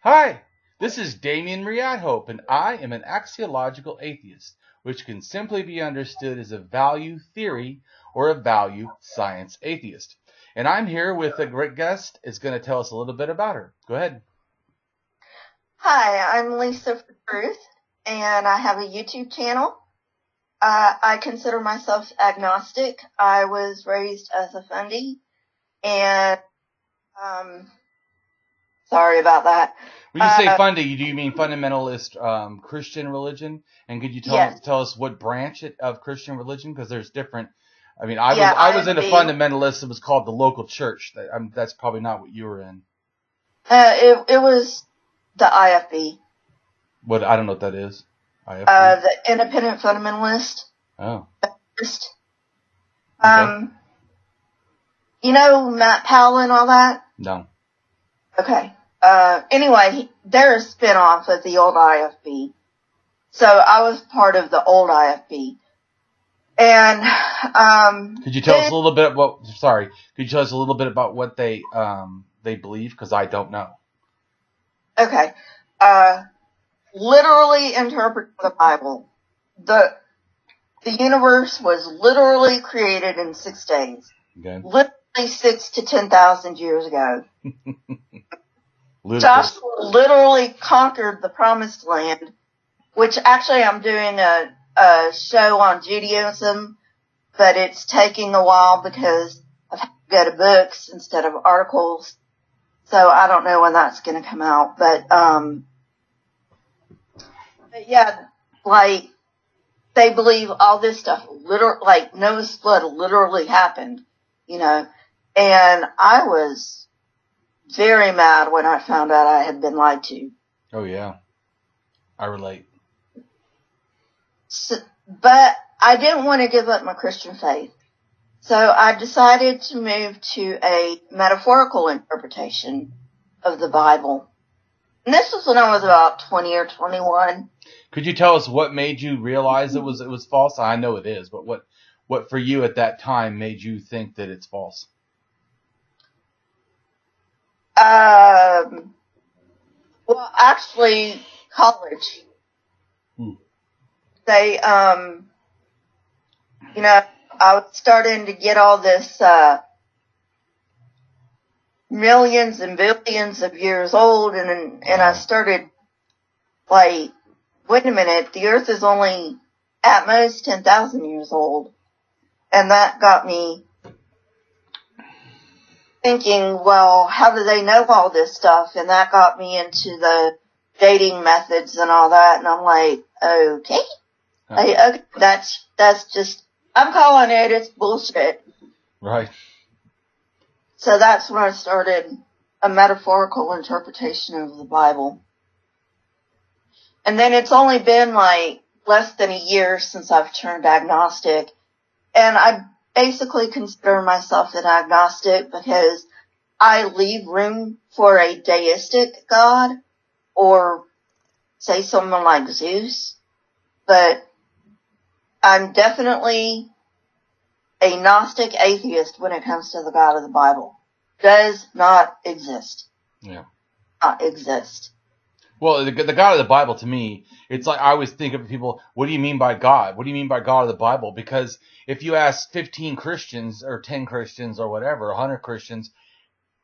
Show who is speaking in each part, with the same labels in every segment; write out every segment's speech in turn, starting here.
Speaker 1: Hi, this is Damien from AtHope, and I am an axiological atheist, which can simply be understood as a value theory or a value science atheist. And I'm here with a great guest who's going to tell us a little bit about her. Go ahead.
Speaker 2: Hi, I'm Lisa for Truth, and I have a YouTube channel. I consider myself agnostic. I was raised as a fundie, and sorry about that.
Speaker 1: When you say fundie, do you mean fundamentalist Christian religion? And could you tell us what branch of Christian religion? Because there's different. I mean, I was in a fundamentalist. It was called the local church. That's probably not what you were in.
Speaker 2: It was the IFB.
Speaker 1: What? I don't know what that is. IFB?
Speaker 2: The Independent Fundamentalist.
Speaker 1: Oh.
Speaker 2: Okay. You know Matt Powell and all that?
Speaker 1: No.
Speaker 2: Okay. Anyway, they're a spin-off of the old IFB. So I was part of the old IFB. And,
Speaker 1: could you tell us a little bit about, could you tell us a little bit about what they believe? Cause I don't know.
Speaker 2: Okay. Literally interpreting the Bible. The universe was literally created in 6 days. Okay. Literally 6 to 10,000 years ago. Joshua literally conquered the promised land, which actually I'm doing a show on Judaism, but it's taking a while because I've had to go to books instead of articles. So I don't know when that's going to come out, but yeah, like, they believe all this stuff, like Noah's flood literally happened, you know, and I was very mad when I found out I had been lied to.
Speaker 1: Oh yeah, I relate.
Speaker 2: So, but I didn't want to give up my Christian faith. So I decided to move to a metaphorical interpretation of the Bible. And this was when I was about 20 or 21.
Speaker 1: Could you tell us what made you realize it was false? I know it is, but what for you at that time made you think that it's false?
Speaker 2: Well, actually, college. They, you know, I was starting to get all this, millions and billions of years old, and I started, like, wait a minute, the earth is only at most 10,000 years old. And that got me thinking, well, how do they know all this stuff? And that got me into the dating methods and all that, and I'm like, okay. Okay, that's just, I'm calling it, it's bullshit.
Speaker 1: Right.
Speaker 2: So that's when I started a metaphorical interpretation of the Bible. And then it's only been like less than a year since I've turned agnostic. And I basically consider myself an agnostic because I leave room for a deistic God or say someone like Zeus. But I'm definitely a Gnostic atheist when it comes to the God of the Bible. Does not exist.
Speaker 1: Yeah.
Speaker 2: Not exist.
Speaker 1: Well, the God of the Bible, to me, it's like I always think of people, what do you mean by God? What do you mean by God of the Bible? Because if you ask 15 Christians or 10 Christians or whatever, 100 Christians,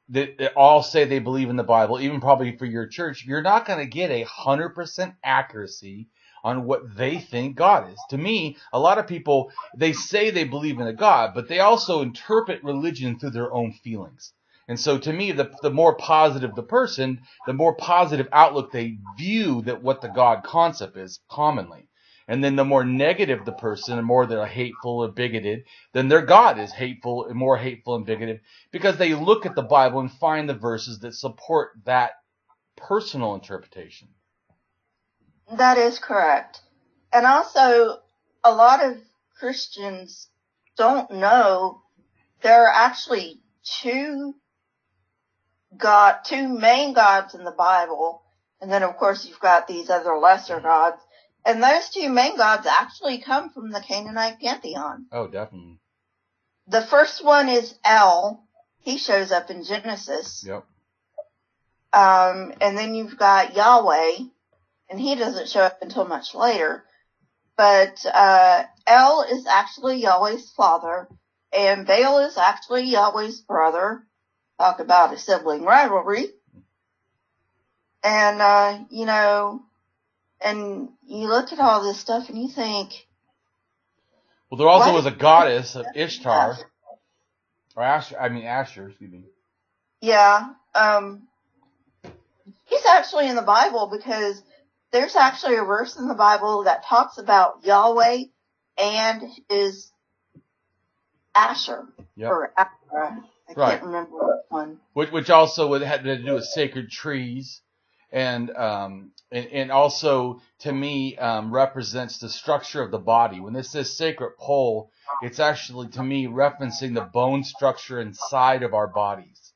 Speaker 1: that all say they believe in the Bible, even probably for your church, you're not going to get 100% accuracy on what they think God is. To me, a lot of people, they say they believe in a God, but they also interpret religion through their own feelings. And so to me, the more positive the person, the more positive outlook they view that what the God concept is commonly. And then the more negative the person, the more they're hateful or bigoted, then their God is hateful and more hateful and bigoted because they look at the Bible and find the verses that support that personal interpretation.
Speaker 2: That is correct. And also, a lot of Christians don't know there are actually two main gods in the Bible, and then of course you've got these other lesser gods, and those two main gods actually come from the Canaanite pantheon.
Speaker 1: Oh, definitely.
Speaker 2: The first one is El. He shows up in Genesis.
Speaker 1: Yep.
Speaker 2: And then you've got Yahweh, and he doesn't show up until much later. But El is actually Yahweh's father, and Baal is actually Yahweh's brother. Talk about a sibling rivalry. And, you know, and you look at all this stuff and you think...
Speaker 1: Well, there also was a goddess of Ishtar, or Asher, excuse me.
Speaker 2: Yeah, he's actually in the Bible because there's actually a verse in the Bible that talks about Yahweh and his Asher, or Asher. I can't remember what one.
Speaker 1: Which also had to do with sacred trees, and also to me represents the structure of the body. When this says sacred pole, it's actually to me referencing the bone structure inside of our bodies,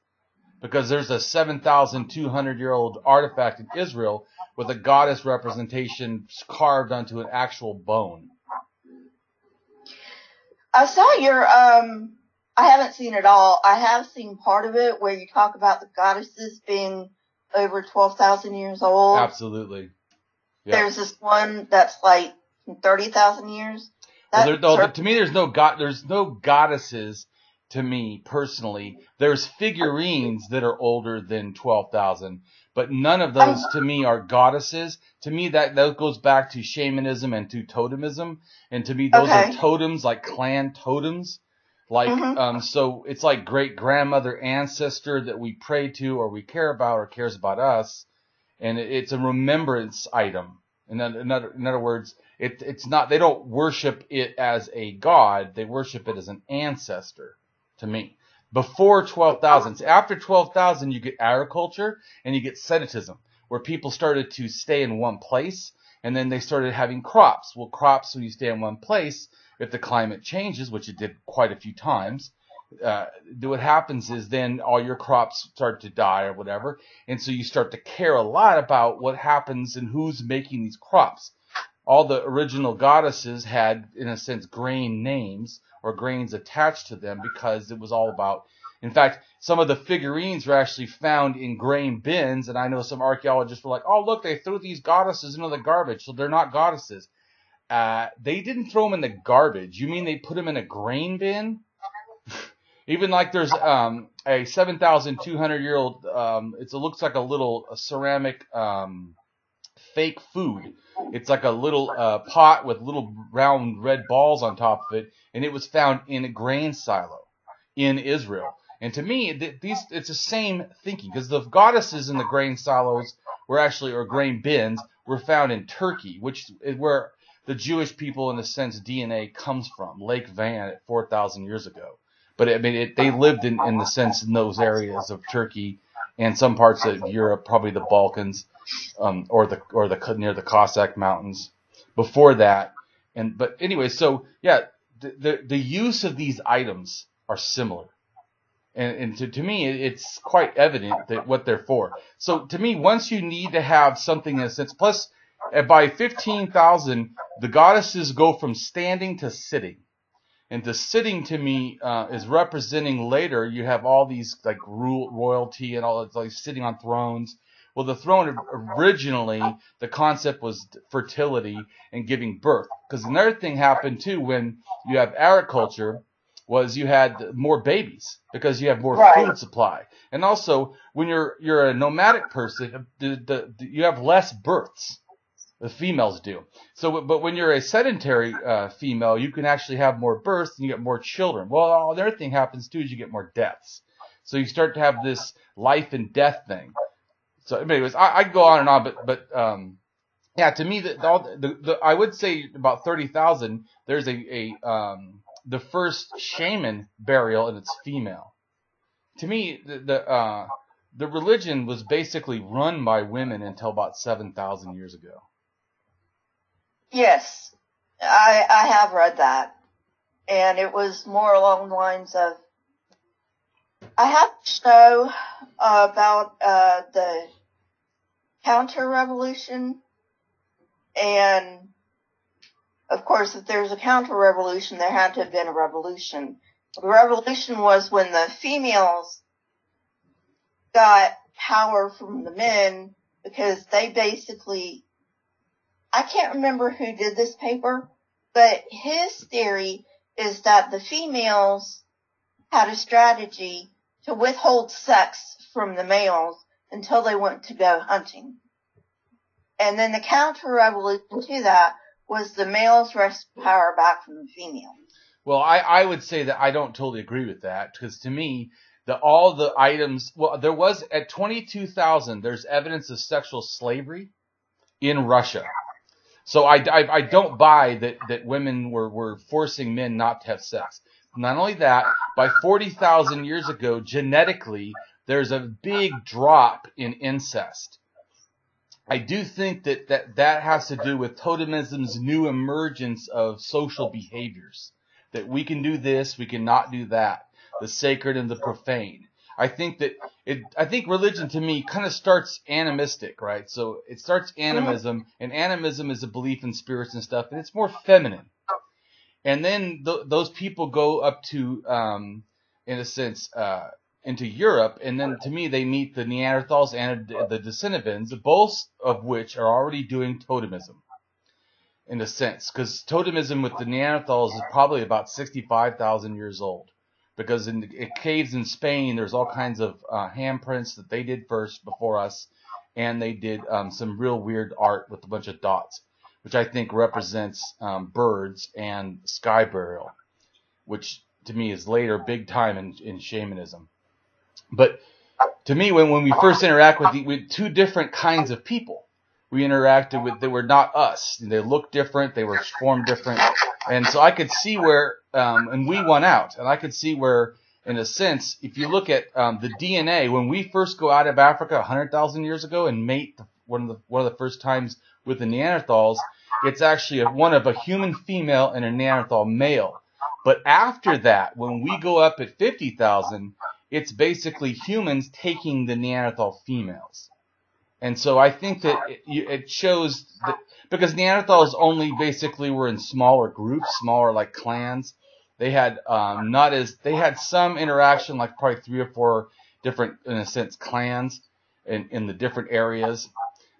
Speaker 1: because there's a 7,200-year-old artifact in Israel with a goddess representation carved onto an actual bone.
Speaker 2: I saw your I haven't seen it all. I have seen part of it where you talk about the goddesses being over 12,000 years old.
Speaker 1: Absolutely. Yep.
Speaker 2: There's this one that's like 30,000 years.
Speaker 1: To me, there's no goddesses. To me personally, there's figurines that are older than 12,000, but none of those to me are goddesses. To me, that goes back to shamanism and to totemism, and to me those are totems, like clan totems. Like, so it's like great grandmother, ancestor that we pray to or we care about or cares about us. And it's a remembrance item. In other words, it's not, they don't worship it as a god. They worship it as an ancestor to me. Before 12,000, after 12,000, you get agriculture and you get sedentism, where people started to stay in one place and then they started having crops. Well, crops, when you stay in one place, if the climate changes, which it did quite a few times, what happens is then all your crops start to die or whatever. And so you start to care a lot about what happens and who's making these crops. All the original goddesses had, in a sense, grain names or grains attached to them because it was all about, in fact, some of the figurines were actually found in grain bins. And I know some archaeologists were like, oh, look, they threw these goddesses into the garbage. So they're not goddesses. They didn't throw them in the garbage. You mean they put them in a grain bin? Even like there's a 7,200-year-old, it looks like a little ceramic fake food. It's like a little pot with little round red balls on top of it, and it was found in a grain silo in Israel. And to me, it's the same thinking, because the goddesses in the grain silos or grain bins were found in Turkey, which is where the Jewish people, in a sense, DNA comes from, Lake Van at 4,000 years ago. But they lived in the sense in those areas of Turkey and some parts of Europe, probably the Balkans, or near the Cossack Mountains. Before that, but anyway, so yeah, the use of these items are similar, and to me, it's quite evident that what they're for. So to me, once you need to have something in a sense, plus by 15,000, the goddesses go from standing to sitting. And the sitting, to me, is representing later. You have all these like royalty and all, like sitting on thrones. Well, the throne originally, the concept was fertility and giving birth. Because another thing happened too when you have agriculture was you had more babies because you have more food supply. And also when you're a nomadic person, you have less births. The females do. So, but when you're a sedentary female, you can actually have more births and you get more children. Well, the other thing happens too is you get more deaths. So you start to have this life and death thing. So, anyways, I go on and on, but yeah, to me, I would say about 30,000. There's the first shaman burial, and it's female. To me, the religion was basically run by women until about 7,000 years ago.
Speaker 2: Yes, I have read that, and it was more along the lines of, I have a show about the counter-revolution, and of course, if there's a counter-revolution, there had to have been a revolution. The revolution was when the females got power from the men, because they basically, I can't remember who did this paper, but his theory is that the females had a strategy to withhold sex from the males until they went to go hunting. And then the counter-revolution to that was the males wrested power back from the females.
Speaker 1: Well, I would say that I don't totally agree with that, because to me, all the items, well, there was, at 22,000, there's evidence of sexual slavery in Russia. So I don't buy that women were forcing men not to have sex. Not only that, by 40,000 years ago, genetically, there's a big drop in incest. I do think that has to do with totemism's new emergence of social behaviors. That we can do this, we cannot do that. The sacred and the profane. I think religion to me kind of starts animistic, right? So it starts animism, and animism is a belief in spirits and stuff, and it's more feminine. And then those people go up to, in a sense, into Europe, and then to me they meet the Neanderthals and the Denisovans, both of which are already doing totemism, in a sense, because totemism with the Neanderthals is probably about 65,000 years old. Because in caves in Spain, there's all kinds of handprints that they did first before us, and they did some real weird art with a bunch of dots, which I think represents birds and sky burial, which to me is later big time in shamanism. But to me, when we first interact with two different kinds of people, we interacted with, they were not us. They looked different, they were formed different. And so I could see where, and we won out. And I could see where, in a sense, if you look at the DNA, when we first go out of Africa 100,000 years ago and mate one of the first times with the Neanderthals, it's actually one of a human female and a Neanderthal male. But after that, when we go up at 50,000, it's basically humans taking the Neanderthal females. And so I think that it shows that, because Neanderthals only basically were in smaller groups, smaller like clans. They had they had some interaction, like probably 3 or 4 different, in a sense, clans in the different areas.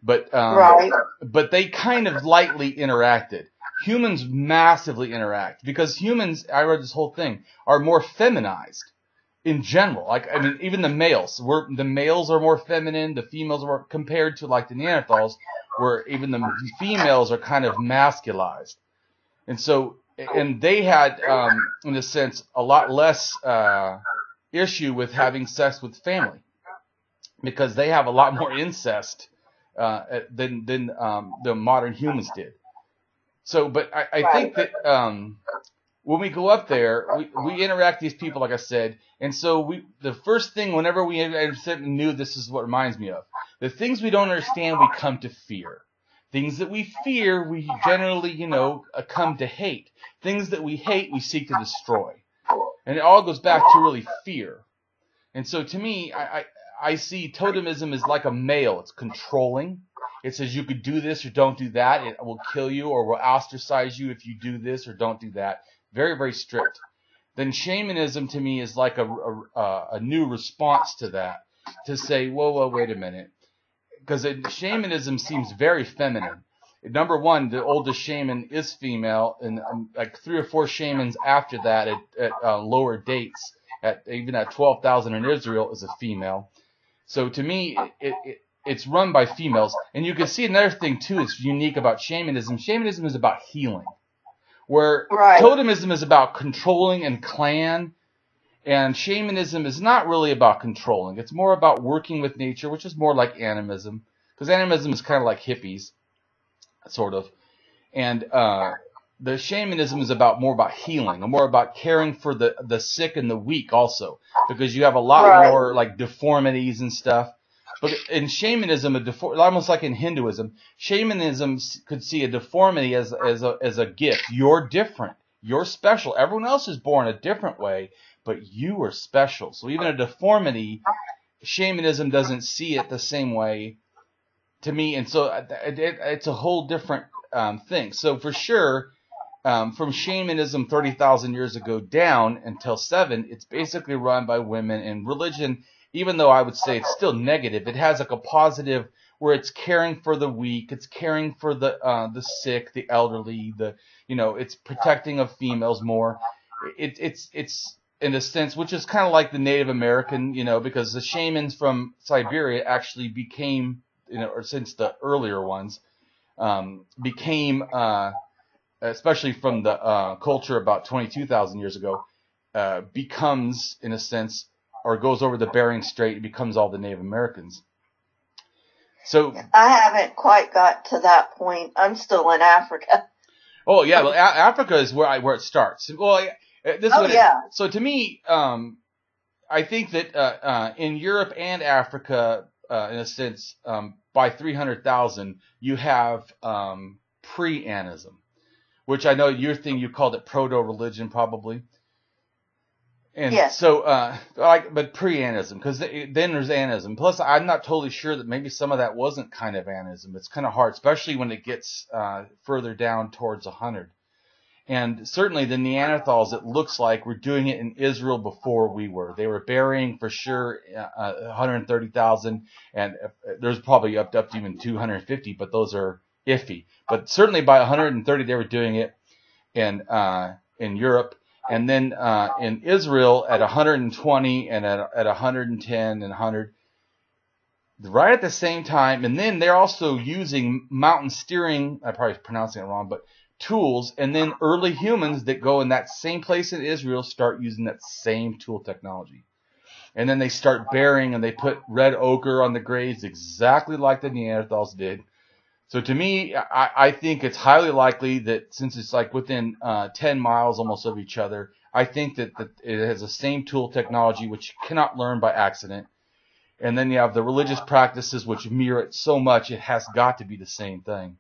Speaker 1: But but they kind of lightly interacted. Humans massively interact, because humans, I read this whole thing, are more feminized. In general, like, I mean, even the males are more feminine, the females are more, compared to like the Neanderthals, where even the females are kind of masculized. And so, and they had, in a sense, a lot less, issue with having sex with family, because they have a lot more incest, than the modern humans did. So, but I think that, when we go up there, we interact with these people, like I said, and so the first thing, whenever we knew, this is what reminds me of, the things we don't understand, we come to fear. Things that we fear, we generally, come to hate. Things that we hate, we seek to destroy. And it all goes back to really fear. And so to me, I see totemism as like a male. It's controlling. It says you could do this or don't do that. It will kill you or will ostracize you if you do this or don't do that. Very, very strict. Then shamanism to me is like a new response to that, to say, whoa, wait a minute. Because shamanism seems very feminine. Number one, the oldest shaman is female, and like 3 or 4 shamans after that at lower dates, even at 12,000 in Israel, is a female. So to me, it's run by females. And you can see another thing too that's unique about shamanism. Shamanism is about healing. Where totemism is about controlling and clan, and shamanism is not really about controlling. It's more about working with nature, which is more like animism, because animism is kind of like hippies, sort of. And the shamanism is more about healing, and more about caring for the sick and the weak also, because you have a lot more like deformities and stuff. But in shamanism, almost like in Hinduism, shamanism could see a deformity as a gift. You're different. You're special. Everyone else is born a different way, but you are special. So even a deformity, shamanism doesn't see it the same way to me. And so it's a whole different thing. So for sure, from shamanism 30,000 years ago down until 7, it's basically run by women, and religion even though I would say it's still negative, it has like a positive where it's caring for the weak, it's caring for the sick, the elderly, it's protecting of females more. It's in a sense, which is kind of like the Native American, because the shamans from Siberia actually became, or since the earlier ones, became, especially from the culture about 22,000 years ago, becomes, in a sense, or goes over the Bering Strait and becomes all the Native Americans. So
Speaker 2: I haven't quite got to that point. I'm still in Africa.
Speaker 1: Oh yeah, well Africa is where it starts. Well, so to me, I think that in Europe and Africa, in a sense, by 300,000, you have pre-anism, which I know your thing you called it proto-religion probably. And
Speaker 2: yes.
Speaker 1: So, but pre-anism, because then there's anism. Plus, I'm not totally sure that maybe some of that wasn't kind of anism. It's kind of hard, especially when it gets further down towards 100. And certainly the Neanderthals, it looks like, were doing it in Israel before we were. They were burying for sure 130,000, and there's probably up to even 250, but those are iffy. But certainly by 130, they were doing it in Europe. And then in Israel at 120 and at 110 and 100, right at the same time. And then they're also using mountain steering, I'm probably pronouncing it wrong, but tools. And then early humans that go in that same place in Israel start using that same tool technology. And then they start burying and they put red ochre on the graves exactly like the Neanderthals did. So to me, I think it's highly likely that since it's like within 10 miles almost of each other, I think that it has the same tool technology, which you cannot learn by accident. And then you have the religious practices, which mirror it so much, it has got to be the same thing.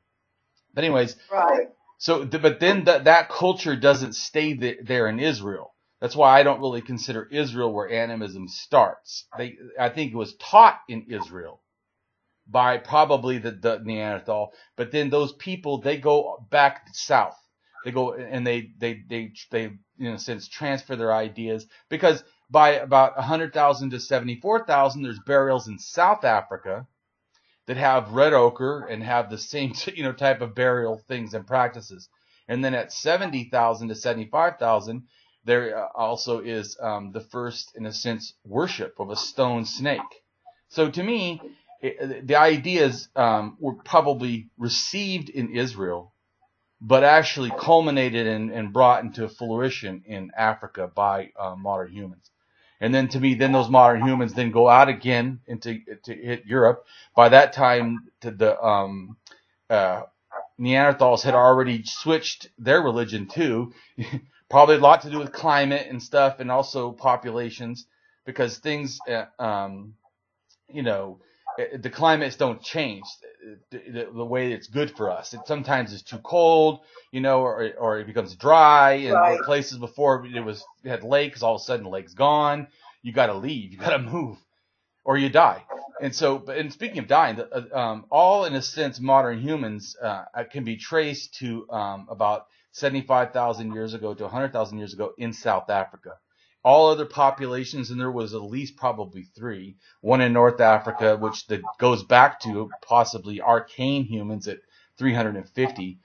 Speaker 1: But anyways,
Speaker 2: right.
Speaker 1: So, but then that culture doesn't stay there in Israel. That's why I don't really consider Israel where animism starts. I think it was taught in Israel by probably the Neanderthal, but then those people, they go back south. They go and they in a sense transfer their ideas, because by about 100,000 to 74,000, there's burials in South Africa that have red ochre and have the same type of burial things and practices. And then at 70,000 to 75,000, there also is the first, in a sense, worship of a stone snake. So to me, the ideas were probably received in Israel, but actually culminated and brought into fruition in Africa by modern humans. And then to me, then those modern humans then go out again to hit Europe. By that time, the Neanderthals had already switched their religion too. Probably a lot to do with climate and stuff, and also populations, because things, the climates don't change the way it's good for us. It sometimes is too cold, or it becomes dry. And
Speaker 2: right.
Speaker 1: Places before it had lakes, all of a sudden the lake's gone. You got to leave. You got to move, or you die. And so, and speaking of dying, all in a sense modern humans can be traced to about 75,000 years ago to 100,000 years ago in South Africa. All other populations, and there was at least probably 3. One in North Africa, which goes back to possibly archaic humans at 350.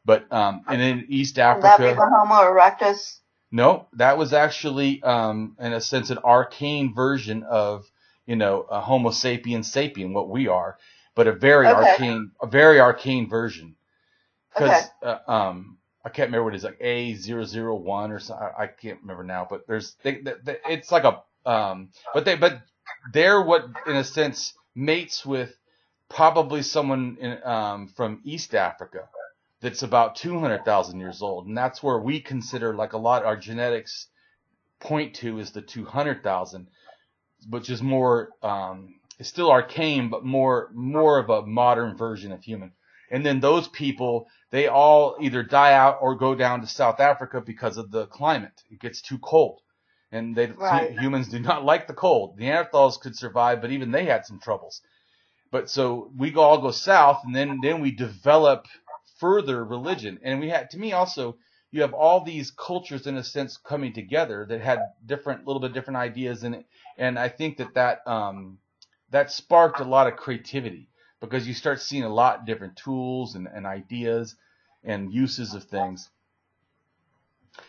Speaker 1: But and in East Africa,
Speaker 2: would that be the Homo erectus?
Speaker 1: No, that was actually in a sense an arcane version of a Homo sapiens sapien, what we are, but a very arcane version. Because I can't remember what it is, like A001 or something. I can't remember now, but it's like a but they're what in a sense mates with probably someone from East Africa that's about 200,000 years old, and that's where we consider, like a lot, our genetics point to is the 200,000, which is more it's still arcane, but more of a modern version of human. And then those people, they all either die out or go down to South Africa because of the climate. It gets too cold. And humans do not like the cold. The Neanderthals could survive, but even they had some troubles. But so we all go south, and then we develop further religion. And we had, to me also, you have all these cultures, in a sense, coming together that had little bit different ideas in it. And I think that sparked a lot of creativity, because you start seeing a lot of different tools and ideas and uses of things.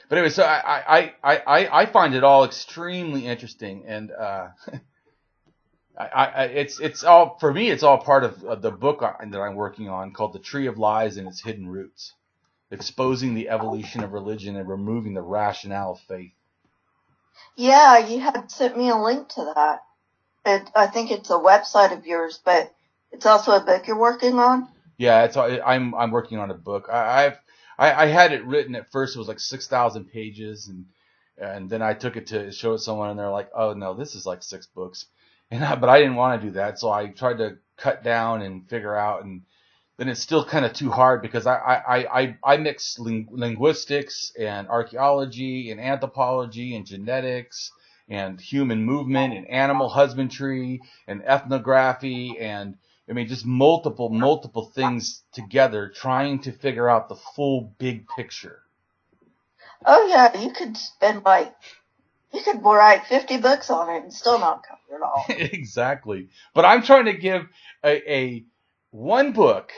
Speaker 1: But anyway, so I find it all extremely interesting, and it's all, for me, it's all part of the book that I'm working on, called The Tree of Lies and Its Hidden Roots, exposing the evolution of religion and removing the rationale of faith.
Speaker 2: Yeah, you had sent me a link to that. I think it's a website of yours, but it's also a book you're working on.
Speaker 1: Yeah, I'm working on a book. I had it written at first. It was like 6,000 pages, and then I took it to show it to someone, and they're like, "Oh no, this is like 6 books." But I didn't want to do that, so I tried to cut down and figure out, and then it's still kind of too hard, because I mix linguistics and archaeology and anthropology and genetics and human movement and animal husbandry and ethnography, and I mean, just multiple things together, trying to figure out the full big picture.
Speaker 2: Oh yeah, you could write 50 books on it and still not cover it all.
Speaker 1: Exactly. But I'm trying to give a one book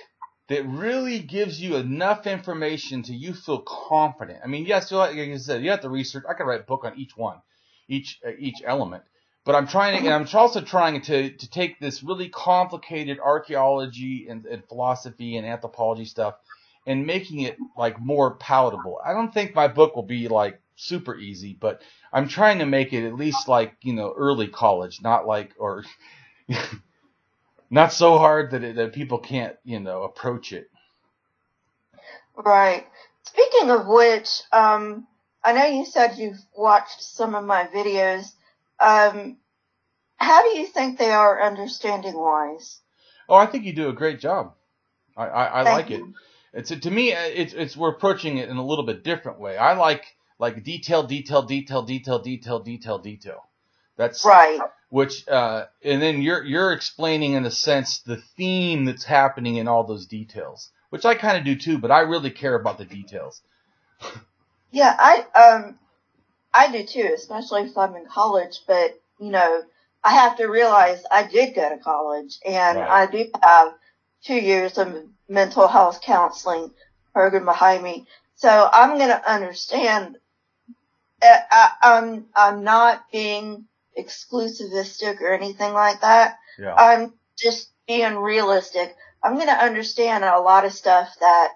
Speaker 1: that really gives you enough information to you feel confident. I mean, yes, like you said, you have to research. I could write a book on each one, each element. But I'm also trying to take this really complicated archaeology and philosophy and anthropology stuff and making it like more palatable. I don't think my book will be like super easy, but I'm trying to make it at least like, early college, not like, or not so hard that people can't, approach it.
Speaker 2: Right. Speaking of which, I know you said you've watched some of my videos. How do you think they are understanding-wise?
Speaker 1: Oh, I think you do a great job. I like it. To me, it's we're approaching it in a little bit different way. I like detail. That's
Speaker 2: right.
Speaker 1: Which and then you're explaining, in a sense, the theme that's happening in all those details, which I kind of do too, but I really care about the details.
Speaker 2: Yeah, I do too, especially if I'm in college, but I have to realize I did go to college, and
Speaker 1: right.
Speaker 2: I do have 2 years of mental health counseling program behind me. So I'm going to understand. I'm not being exclusivistic or anything like that.
Speaker 1: Yeah.
Speaker 2: I'm just being realistic. I'm going to understand a lot of stuff that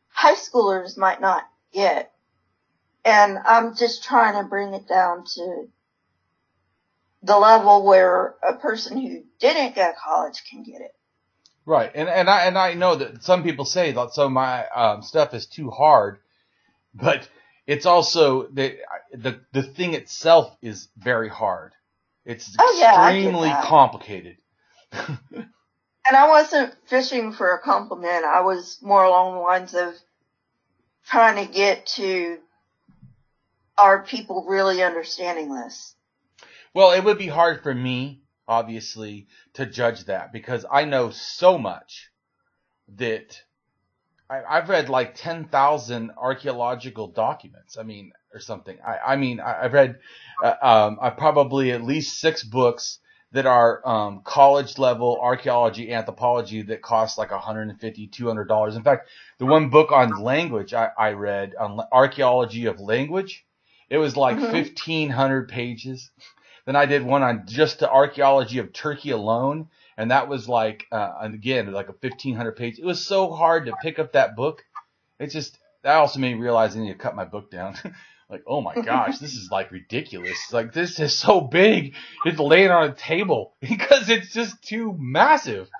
Speaker 2: high schoolers might not get. And I'm just trying to bring it down to the level where a person who didn't go to college can get it.
Speaker 1: Right. And I know that some people say that some of my stuff is too hard, but it's also the thing itself is very hard. It's extremely complicated.
Speaker 2: And I wasn't fishing for a compliment. I was more along the lines of trying to get to, are people really understanding this?
Speaker 1: Well, it would be hard for me, obviously, to judge that, because I know so much that I've read like 10,000 archaeological documents. I mean, or something. I've read probably at least 6 books that are college level archaeology, anthropology, that cost like $150, $200. In fact, the one book on language I read, on archaeology of language, it was like 1,500 pages. Then I did one on just the archaeology of Turkey alone, and that was like, again, like a 1,500 page. It was so hard to pick up that book. That also made me realize I need to cut my book down. Like, oh my gosh, this is like ridiculous. Like, this is so big. You have to lay it on a table because it's just too massive.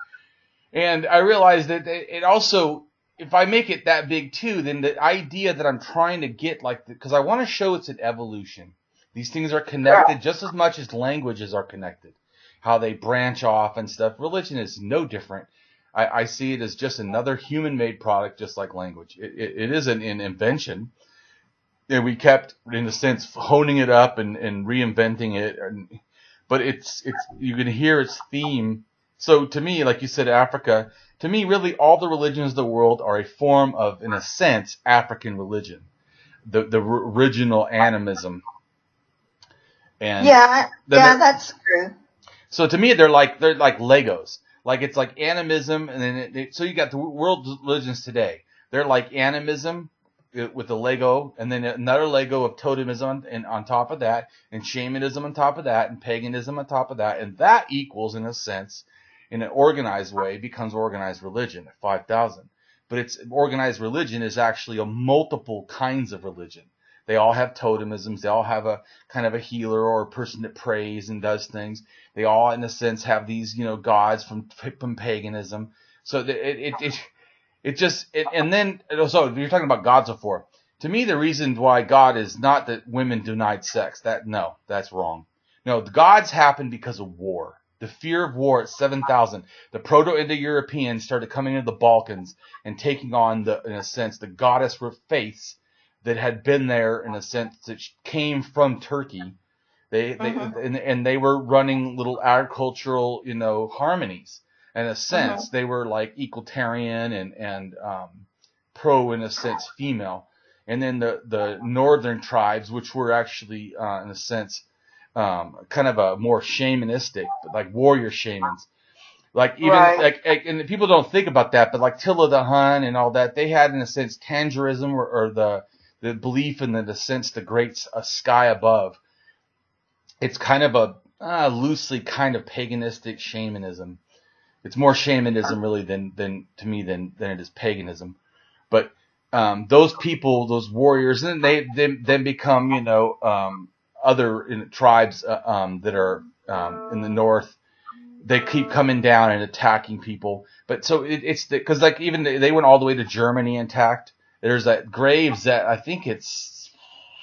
Speaker 1: And I realized that it also, if I make it that big too, then the idea that I'm trying to get, because I want to show it's an evolution. These things are connected just as much as languages are connected. How they branch off and stuff. Religion is no different. I see it as just another human-made product, just like language. It is an invention. And we kept, in a sense, honing it up and reinventing it. But you can hear its theme. So to me, like you said, Africa, to me, really all the religions of the world are a form of, in a sense, African religion. the original animism. And
Speaker 2: that's true.
Speaker 1: So to me, they're like Legos. Like it's like animism, and then so you got the world religions today. They're like animism with a Lego, and then another Lego of totemism and on top of that, and shamanism on top of that, and paganism on top of that, and that equals, in a sense, in an organized way, becomes organized religion at 5,000. But it's organized religion is actually a multiple kinds of religion. They all have totemisms. They all have a kind of a healer or a person that prays and does things. They all, in a sense, have these, gods from paganism. So and then so you're talking about gods before. To me, the reason why God is not that women denied sex. That's wrong. No, the gods happened because of war. The fear of war at 7,000. The Proto-Indo-Europeans started coming into the Balkans and taking on in a sense, the goddess faiths that had been there, in a sense, that came from Turkey. They were running little agricultural, harmonies. In a sense, they were like equalitarian and pro, in a sense, female. And then the northern tribes, which were actually, in a sense, kind of a more shamanistic, like warrior shamans. Like even and people don't think about that, but like Attila the Hun and all that, they had, in a sense, Tangerism or the belief in the sense the great sky above. It's kind of a loosely kind of paganistic shamanism. It's more shamanism really than to me than it is paganism. But those people, those warriors, and they then become other tribes that are in the north. They keep coming down and attacking people. But so it's because like even they went all the way to Germany and attacked. There's that graves that I think it's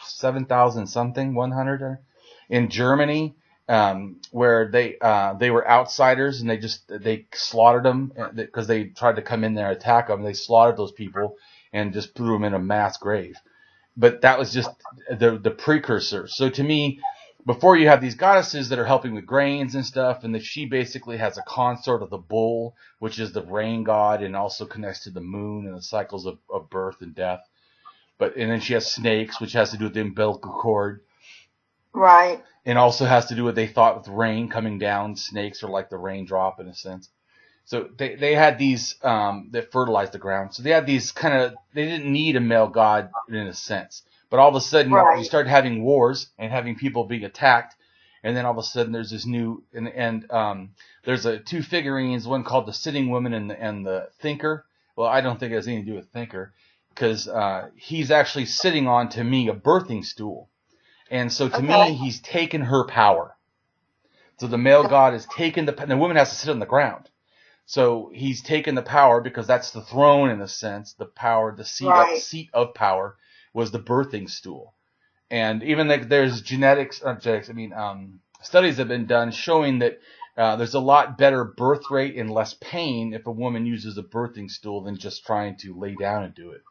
Speaker 1: 7,000 something, 100 in Germany, where they were outsiders and they slaughtered them because they tried to come in there and attack them. They slaughtered those people and just threw them in a mass grave. But that was just the precursor. So to me, before you have these goddesses that are helping with grains and stuff, and she basically has a consort of the bull, which is the rain god, and also connects to the moon and the cycles of birth and death. And then she has snakes, which has to do with the umbilical cord.
Speaker 2: Right.
Speaker 1: And also has to do with, they thought, with rain coming down. Snakes are like the raindrop in a sense. So they had these that fertilized the ground. So they had these they didn't need a male god in a sense. But all of a sudden, you start having wars and having people being attacked, and then all of a sudden there's this new and there's two figurines, one called the Sitting Woman and the Thinker. Well, I don't think it has anything to do with Thinker, because he's actually sitting on, to me, a birthing stool, and so to me he's taken her power. So the male god has taken the woman has to sit on the ground. So he's taken the power because that's the throne in a sense, the power, the seat of power. Was the birthing stool. And even there's studies have been done showing that there's a lot better birth rate and less pain if a woman uses a birthing stool than just trying to lay down and do it.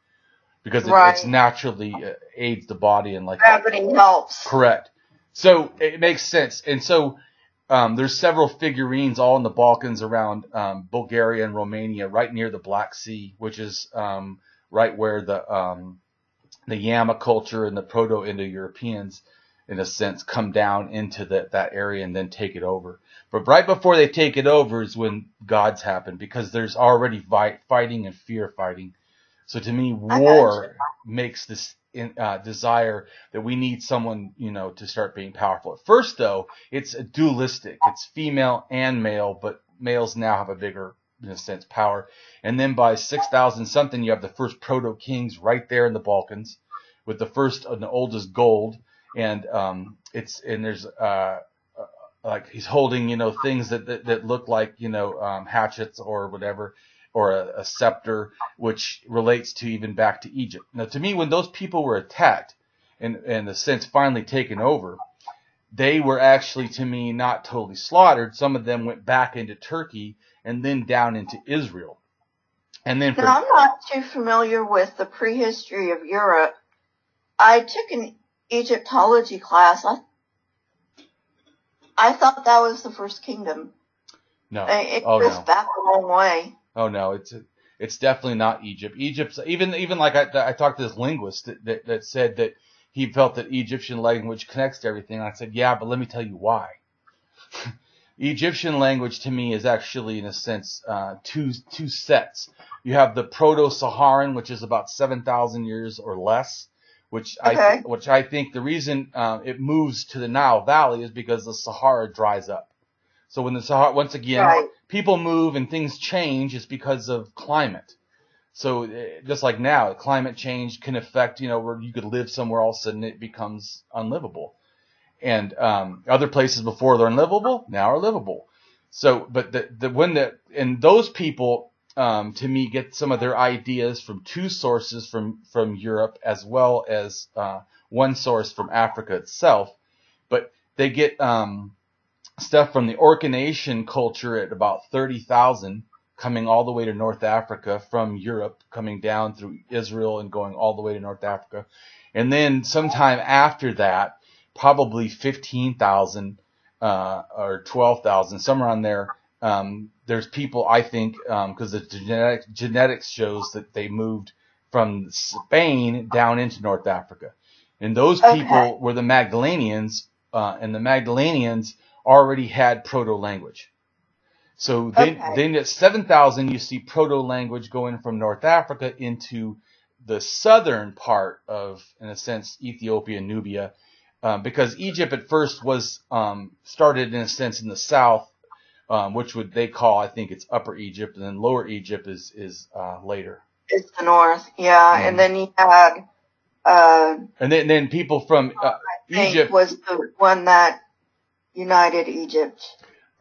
Speaker 1: Because it's naturally aids the body and like
Speaker 2: gravity helps.
Speaker 1: Correct. So it makes sense. And so there's several figurines all in the Balkans around Bulgaria and Romania, right near the Black Sea, which is right where the Yama culture and the Proto-Indo-Europeans, in a sense, come down into that area and then take it over. But right before they take it over is when gods happen, because there's already fighting and fear fighting. So to me, war makes this desire that we need someone, to start being powerful. At first, though, it's dualistic. It's female and male, but males now have a bigger, in a sense, power. And then by 6,000 something, you have the first proto-kings right there in the Balkans with the first and the oldest gold. And there's like he's holding, things that look like, hatchets or whatever, or a scepter, which relates to even back to Egypt. Now, to me, when those people were attacked and in a sense finally taken over, they were actually, to me, not totally slaughtered. Some of them went back into Turkey and then down into Israel. And then
Speaker 2: I'm not too familiar with the prehistory of Europe. I took an Egyptology class. I thought that was the first kingdom.
Speaker 1: No.
Speaker 2: It goes back a long way.
Speaker 1: Oh no, It's definitely not Egypt. Egypt's even like I talked to this linguist that said that he felt that Egyptian language connects to everything. I said, yeah, but let me tell you why. Egyptian language to me is actually, in a sense, two sets. You have the Proto-Saharan, which is about 7,000 years or less, which I think the reason it moves to the Nile Valley is because the Sahara dries up. So when the Sahara, once again, people move and things change, it's because of climate. So just like now, climate change can affect, where you could live somewhere, all of a sudden it becomes unlivable. And other places before they're unlivable now are livable. So, but and those people, to me, get some of their ideas from two sources from Europe, as well as one source from Africa itself. But they get stuff from the Orcanation culture at about 30,000, coming all the way to North Africa from Europe, coming down through Israel and going all the way to North Africa. And then sometime after that, probably 15,000 or 12,000, somewhere on there. There's people, I think, because the genetics shows that they moved from Spain down into North Africa. And those people were the Magdalenians, and the Magdalenians already had proto-language. So then at 7,000, you see proto-language going from North Africa into the southern part of, in a sense, Ethiopia and Nubia, because Egypt at first was started, in a sense, in the south, which they call, I think it's Upper Egypt, and then Lower Egypt is later.
Speaker 2: It's the north, yeah. And then you had...
Speaker 1: and then people from Egypt...
Speaker 2: was the one that united Egypt.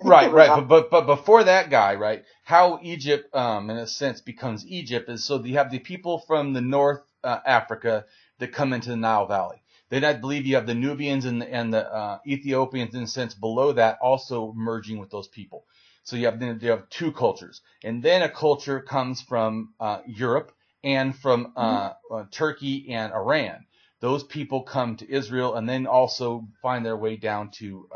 Speaker 1: Right. But before that guy, right, how Egypt, in a sense, becomes Egypt is so you have the people from the North Africa that come into the Nile Valley. Then I believe you have the Nubians and the Ethiopians, in a sense, below that, also merging with those people. So you have two cultures. And then a culture comes from Europe and from Turkey and Iran. Those people come to Israel and then also find their way down to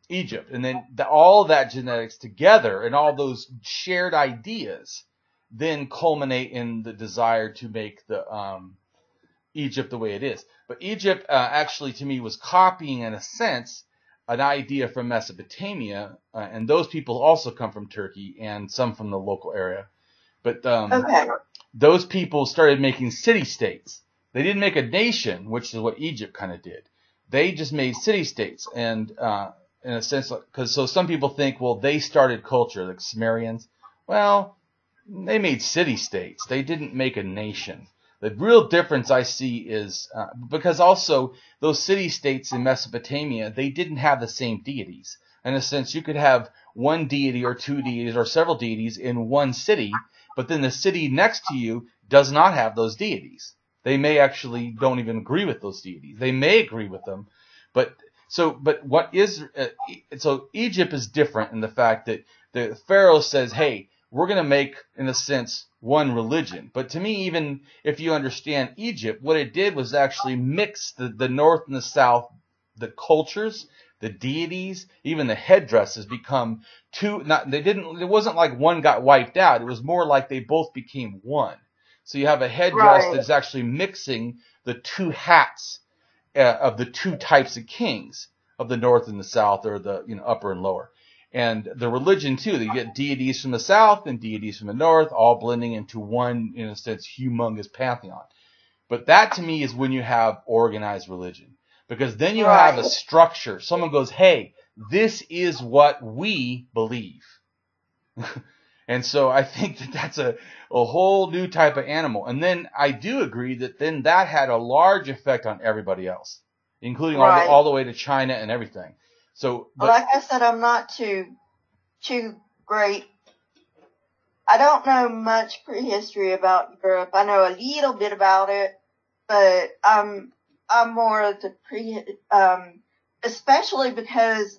Speaker 1: Egypt. And then all that genetics together and all those shared ideas then culminate in the desire to make the Egypt the way it is. But Egypt actually, to me, was copying, in a sense, an idea from Mesopotamia, and those people also come from Turkey and some from the local area. But those people started making city-states. They didn't make a nation, which is what Egypt kind of did. They just made city-states, and in a sense, so some people think, well, they started culture, like Sumerians. Well, they made city-states. They didn't make a nation. The real difference I see is because also those city-states in Mesopotamia, they didn't have the same deities. In a sense, you could have one deity or two deities or several deities in one city, but then the city next to you does not have those deities. They may actually don't even agree with those deities. They may agree with them, but Egypt is different in the fact that the Pharaoh says, hey, we're going to make, in a sense, one religion. But to me, even if you understand Egypt, what it did was actually mix the north and the south, the cultures, the deities, even the headdresses become two. It wasn't like one got wiped out. It was more like they both became one. So you have a headdress that's actually mixing the two hats of the two types of kings of the north and the south, or the upper and lower. And the religion too, you get deities from the south and deities from the north, all blending into one, in a sense, humongous pantheon. But that to me is when you have organized religion. Because then you have a structure. Someone goes, hey, this is what we believe. And so I think that's a whole new type of animal. And then I do agree that then that had a large effect on everybody else, including all the way to China and everything. So,
Speaker 2: like I said, I'm not too great. I don't know much prehistory about Europe. I know a little bit about it, but I'm more of the especially because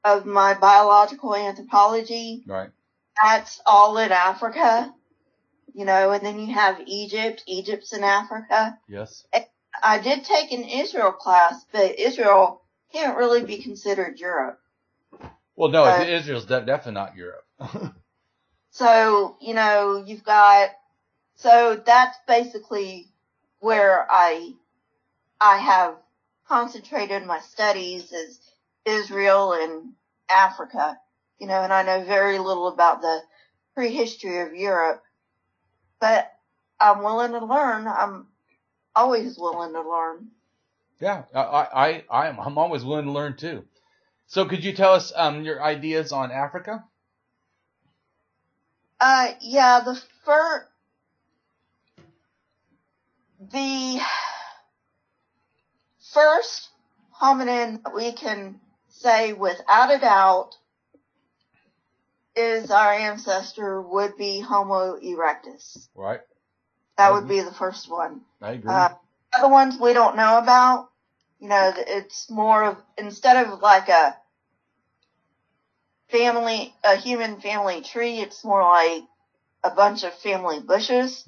Speaker 2: of my biological anthropology.
Speaker 1: Right.
Speaker 2: That's all in Africa, and then you have Egypt. Egypt's in Africa.
Speaker 1: Yes.
Speaker 2: And I did take an Israel class, but Israel can't really be considered Europe.
Speaker 1: Well, no, Israel's definitely not Europe.
Speaker 2: So, you've got, so that's basically where I have concentrated my studies is Israel and Africa, and I know very little about the prehistory of Europe, but I'm willing to learn. I'm always willing to learn.
Speaker 1: Yeah, I'm always willing to learn too. So could you tell us your ideas on Africa?
Speaker 2: Yeah, the first hominin that we can say without a doubt is our ancestor would be Homo erectus.
Speaker 1: Right.
Speaker 2: That would be the first one.
Speaker 1: I agree.
Speaker 2: Other ones we don't know about. It's more of, instead of like a human family tree, it's more like a bunch of family bushes.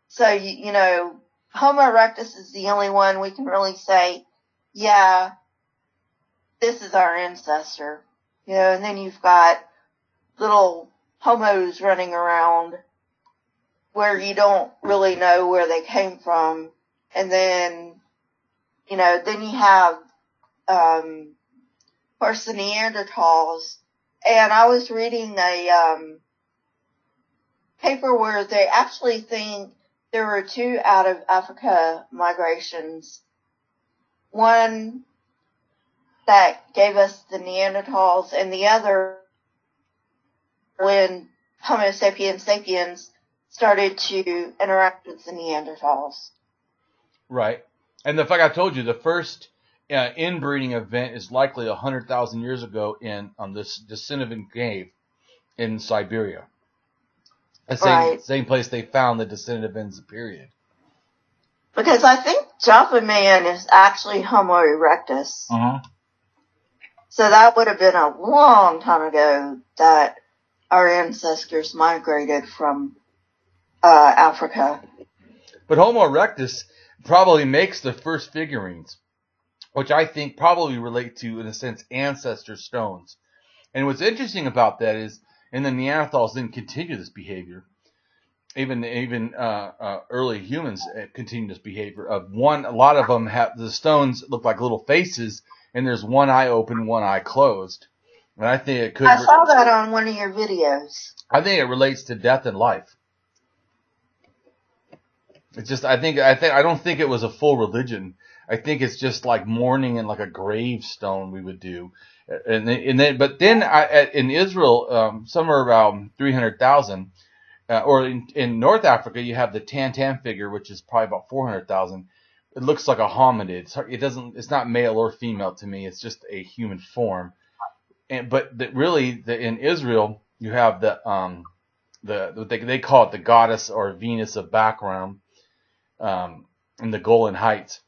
Speaker 2: So, Homo erectus is the only one we can really say, yeah, this is our ancestor. And then you've got little homos running around where you don't really know where they came from. And then, then you have, of course, the Neanderthals. And I was reading a paper where they actually think there were two out of Africa migrations. One that gave us the Neanderthals, and the other when Homo sapiens sapiens started to interact with the Neanderthals.
Speaker 1: Right. And the fact I told you, the first inbreeding event is likely 100,000 years ago on this Desinovin cave in Siberia. The same place they found the Desinovins period.
Speaker 2: Because I think Java man is actually Homo erectus.
Speaker 1: Uh-huh.
Speaker 2: So that would have been a long time ago that our ancestors migrated from Africa.
Speaker 1: But Homo erectus probably makes the first figurines, which I think probably relate to, in a sense, ancestor stones. And what's interesting about that is, and the Neanderthals didn't continue this behavior. Even early humans continue this behavior. A lot of them have the stones look like little faces, and there's one eye open, one eye closed. And I think it could.
Speaker 2: I saw that on one of your videos.
Speaker 1: I think it relates to death and life. It's just I don't think it was a full religion. I think it's just like mourning and like a gravestone we would do. But then in Israel, somewhere around 300,000, or in North Africa, you have the Tantam figure, which is probably about 400,000. It looks like a hominid. It's not male or female to me. It's just a human form. But in Israel, you have what they call it the goddess or Venus of background, in the Golan Heights.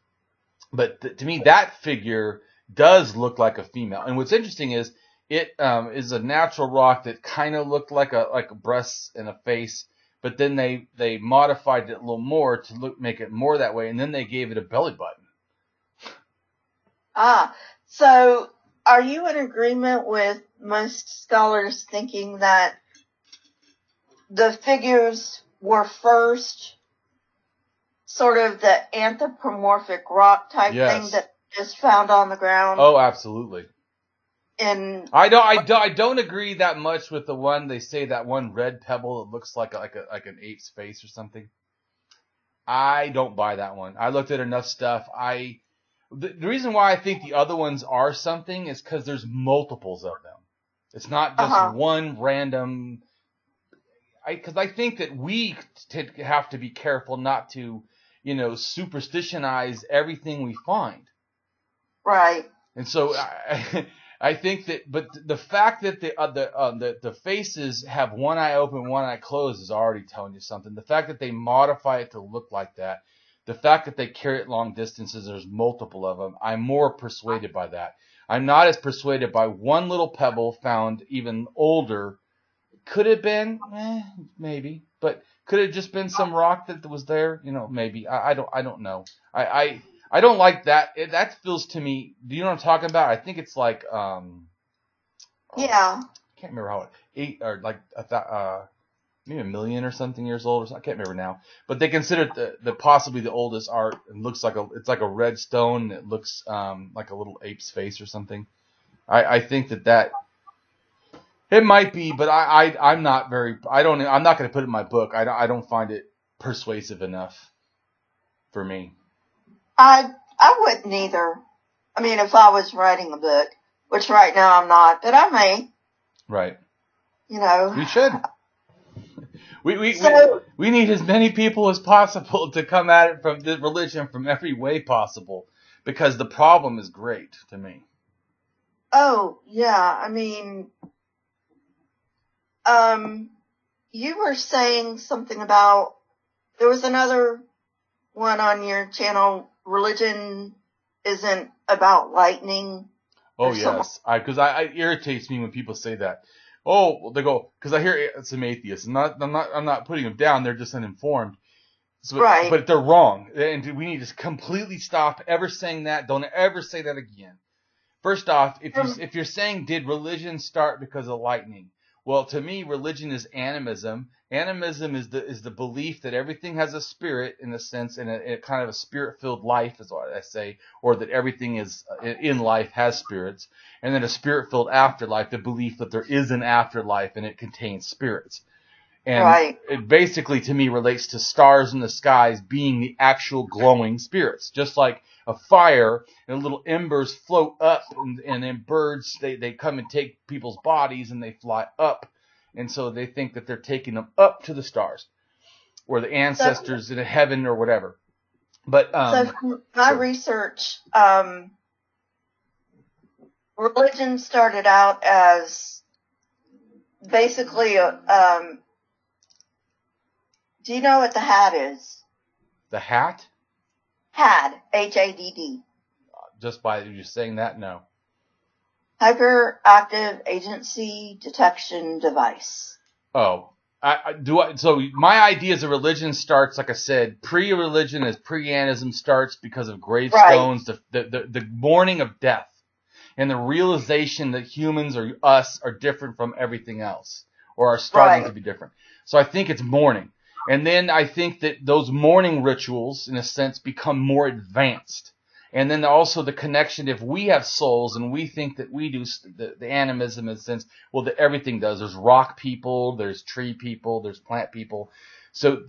Speaker 1: But to me, that figure does look like a female. And what's interesting is it is a natural rock that kind of looked like a breasts and a face, but then they modified it a little more to make it more that way, and then they gave it a belly button.
Speaker 2: So are you in agreement with most scholars thinking that the figures were first sort of the anthropomorphic rock type thing that is found on the ground?
Speaker 1: Oh, absolutely.
Speaker 2: And
Speaker 1: I don't agree that much with the one they say, that one red pebble that looks like an ape's face or something. I don't buy that one. I looked at enough stuff. The reason why I think the other ones are something is because there's multiples of them. It's not just one random. Because I think that we have to be careful not to, superstitionize everything we find.
Speaker 2: Right.
Speaker 1: And so I think that, but the fact that the faces have one eye open, one eye closed is already telling you something. The fact that they modify it to look like that, the fact that they carry it long distances, there's multiple of them, I'm more persuaded by that. I'm not as persuaded by one little pebble found even older. Could it have been? Maybe. But could it have just been some rock that was there? Maybe. I don't know. I don't like that. That feels to me, do you know what I'm talking about? I think it's like,
Speaker 2: yeah.
Speaker 1: can't remember how eight or like maybe a million or something years old or something. I can't remember now. But they consider it the possibly the oldest art. It looks like it's like a red stone. It looks like a little ape's face or something. I think that it might be, but I'm not I'm not going to put it in my book. I don't find it persuasive enough for me.
Speaker 2: I wouldn't either. I mean, if I was writing a book, which right now I'm not, but I may.
Speaker 1: Right.
Speaker 2: You know.
Speaker 1: We should. We need as many people as possible to come at it from the religion from every way possible, because the problem is great to me.
Speaker 2: Oh, yeah. I mean, you were saying something about, there was another one on your channel, religion isn't about lightning.
Speaker 1: Oh, yes. Because it irritates me when people say that. Oh, they go, because I hear some atheists. I'm not putting them down. They're just uninformed. So,
Speaker 2: right.
Speaker 1: But they're wrong. And we need to completely stop ever saying that. Don't ever say that again. First off, if you're saying, did religion start because of lightning? Well, to me, religion is animism. Animism is the belief that everything has a spirit, in a sense, and a kind of a spirit-filled life is what I say, or that everything is in life has spirits, and then a spirit-filled afterlife, the belief that there is an afterlife and it contains spirits. And
Speaker 2: right.
Speaker 1: It basically, to me, relates to stars in the skies being the actual glowing spirits, just like a fire and little embers float up, and then birds, they come and take people's bodies and they fly up. And so they think that they're taking them up to the stars or the ancestors in heaven or whatever. But
Speaker 2: so from my research, religion started out as basically do you know what the hat is?
Speaker 1: The hat?
Speaker 2: HAD, H-A-D-D.
Speaker 1: Just by you saying that, no.
Speaker 2: Hyperactive Agency Detection Device.
Speaker 1: Oh, so my ideas of religion starts, like I said, pre-religion as pre-anism starts because of gravestones, right. the mourning of death, and the realization that humans or us are different from everything else, or are starting to be different. So I think it's mourning. And then I think that those mourning rituals, in a sense, become more advanced. And then also the connection, if we have souls and we think that we do, the animism in a sense, well, that everything does. There's rock people, there's tree people, there's plant people. So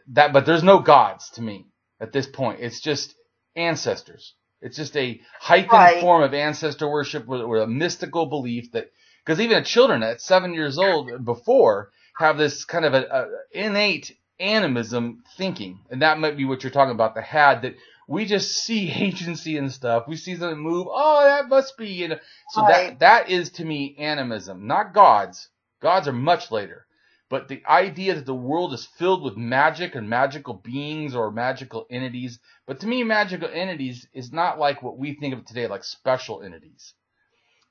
Speaker 1: but there's no gods to me at this point. It's just ancestors. It's just a heightened form of ancestor worship with a mystical belief that, because even children at 7 years old before have this kind of a innate animism thinking. And that might be what you're talking about, the had, that we just see agency and stuff. We see something move. Oh, that must be. You know. So that is, to me, animism, not gods. Gods are much later. But the idea that the world is filled with magic and magical beings or magical entities. But to me, magical entities is not like what we think of today, like special entities.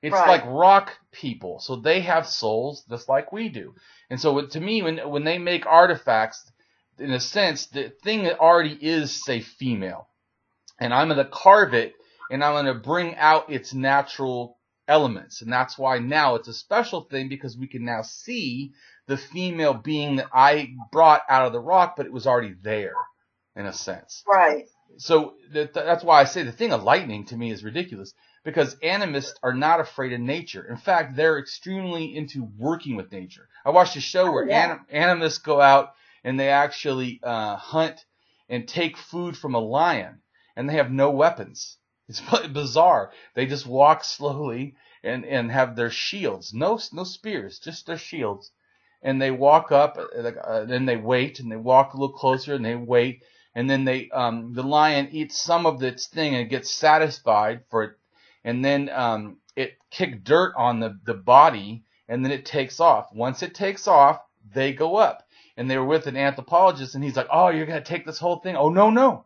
Speaker 1: It's like rock people. So they have souls just like we do. And so to me, when they make artifacts, in a sense, the thing that already is, say, female. And I'm going to carve it, and I'm going to bring out its natural elements. And that's why now it's a special thing, because we can now see the female being that I brought out of the rock, but it was already there, in a sense.
Speaker 2: Right.
Speaker 1: So that's why I say the thing of lightning to me is ridiculous, because animists are not afraid of nature. In fact, they're extremely into working with nature. I watched a show where animists go out and they actually hunt and take food from a lion. And they have no weapons. It's bizarre. They just walk slowly and have their shields. No spears, just their shields. And they walk up, then they wait, and they walk a little closer, and they wait. And then the lion eats some of its thing and gets satisfied for it. And then it kicks dirt on the body, and then it takes off. Once it takes off, they go up. And they were with an anthropologist, and he's like, oh, you're going to take this whole thing? Oh, no.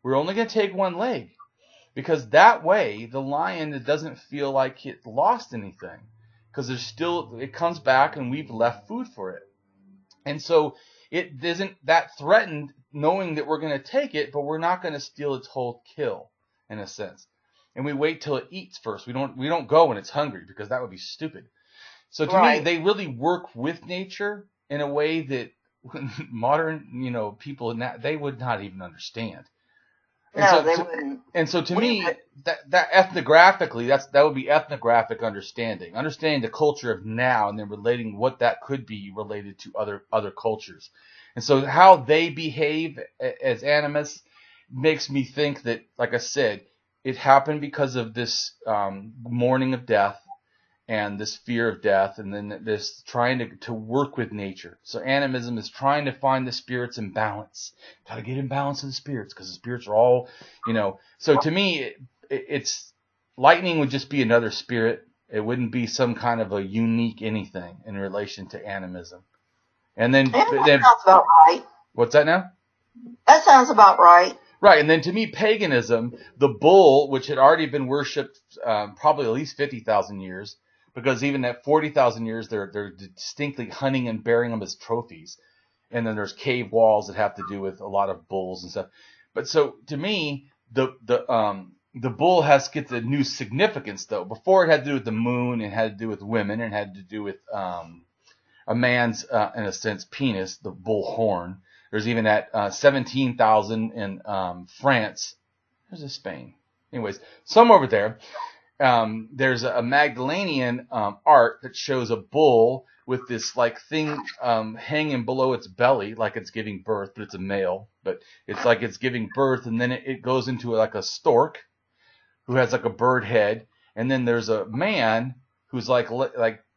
Speaker 1: We're only going to take one leg, because that way the lion doesn't feel like it lost anything, because it comes back and we've left food for it. And so it isn't that threatened knowing that we're going to take it, but we're not going to steal its whole kill, in a sense. And we wait till it eats first. We don't go when it's hungry, because that would be stupid. So to me, they really work with nature in a way that modern, people, they would not even understand.
Speaker 2: They wouldn't.
Speaker 1: And so to me, that ethnographically, that would be ethnographic understanding the culture of now, and then relating what that could be related to other cultures. And so how they behave as animists makes me think that, like I said, it happened because of this mourning of death and this fear of death, and then this trying to work with nature. So animism is trying to find the spirits in balance. Got to get in balance with the spirits, because the spirits are all, So to me, it's lightning would just be another spirit. It wouldn't be some kind of a unique anything in relation to animism. And then
Speaker 2: that sounds about right.
Speaker 1: What's that now?
Speaker 2: That sounds about right.
Speaker 1: Right, and then to me, paganism, the bull, which had already been worshipped probably at least 50,000 years, because even at 40,000 years, they're distinctly hunting and bearing them as trophies. And then there's cave walls that have to do with a lot of bulls and stuff. But so to me, the bull gets a new significance, though. Before, it had to do with the moon, and had to do with women, and had to do with a man's, in a sense, penis, the bull horn. There's even at 17,000 in France. There's Spain. Anyways, somewhere over there. There's a Magdalenian art that shows a bull with this like thing hanging below its belly, like it's giving birth, but it's a male. But it's like it's giving birth, and then it goes into like a stork who has like a bird head, and then there's a man who's like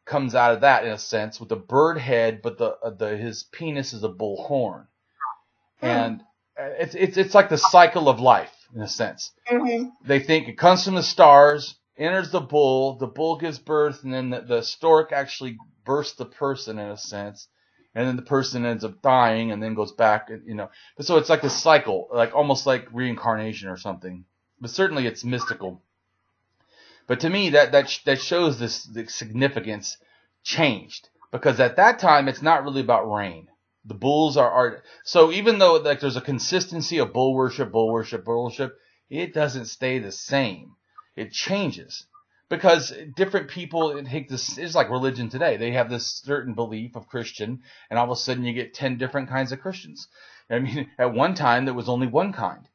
Speaker 1: comes out of that in a sense with a bird head, but his penis is a bull horn, and it's like the cycle of life in a sense.
Speaker 2: Mm-hmm.
Speaker 1: They think it comes from the stars, enters the bull gives birth, and then the stork actually births the person in a sense, and then the person ends up dying and then goes back, But so it's like a cycle, like almost like reincarnation or something. But certainly it's mystical. But to me, that shows the significance changed, because at that time it's not really about rain. The bulls are so even though like there's a consistency of bull worship, it doesn't stay the same. It changes because different people take this. It's like religion today. They have this certain belief of Christian, and all of a sudden you get 10 different kinds of Christians. I mean, at one time there was only one kind,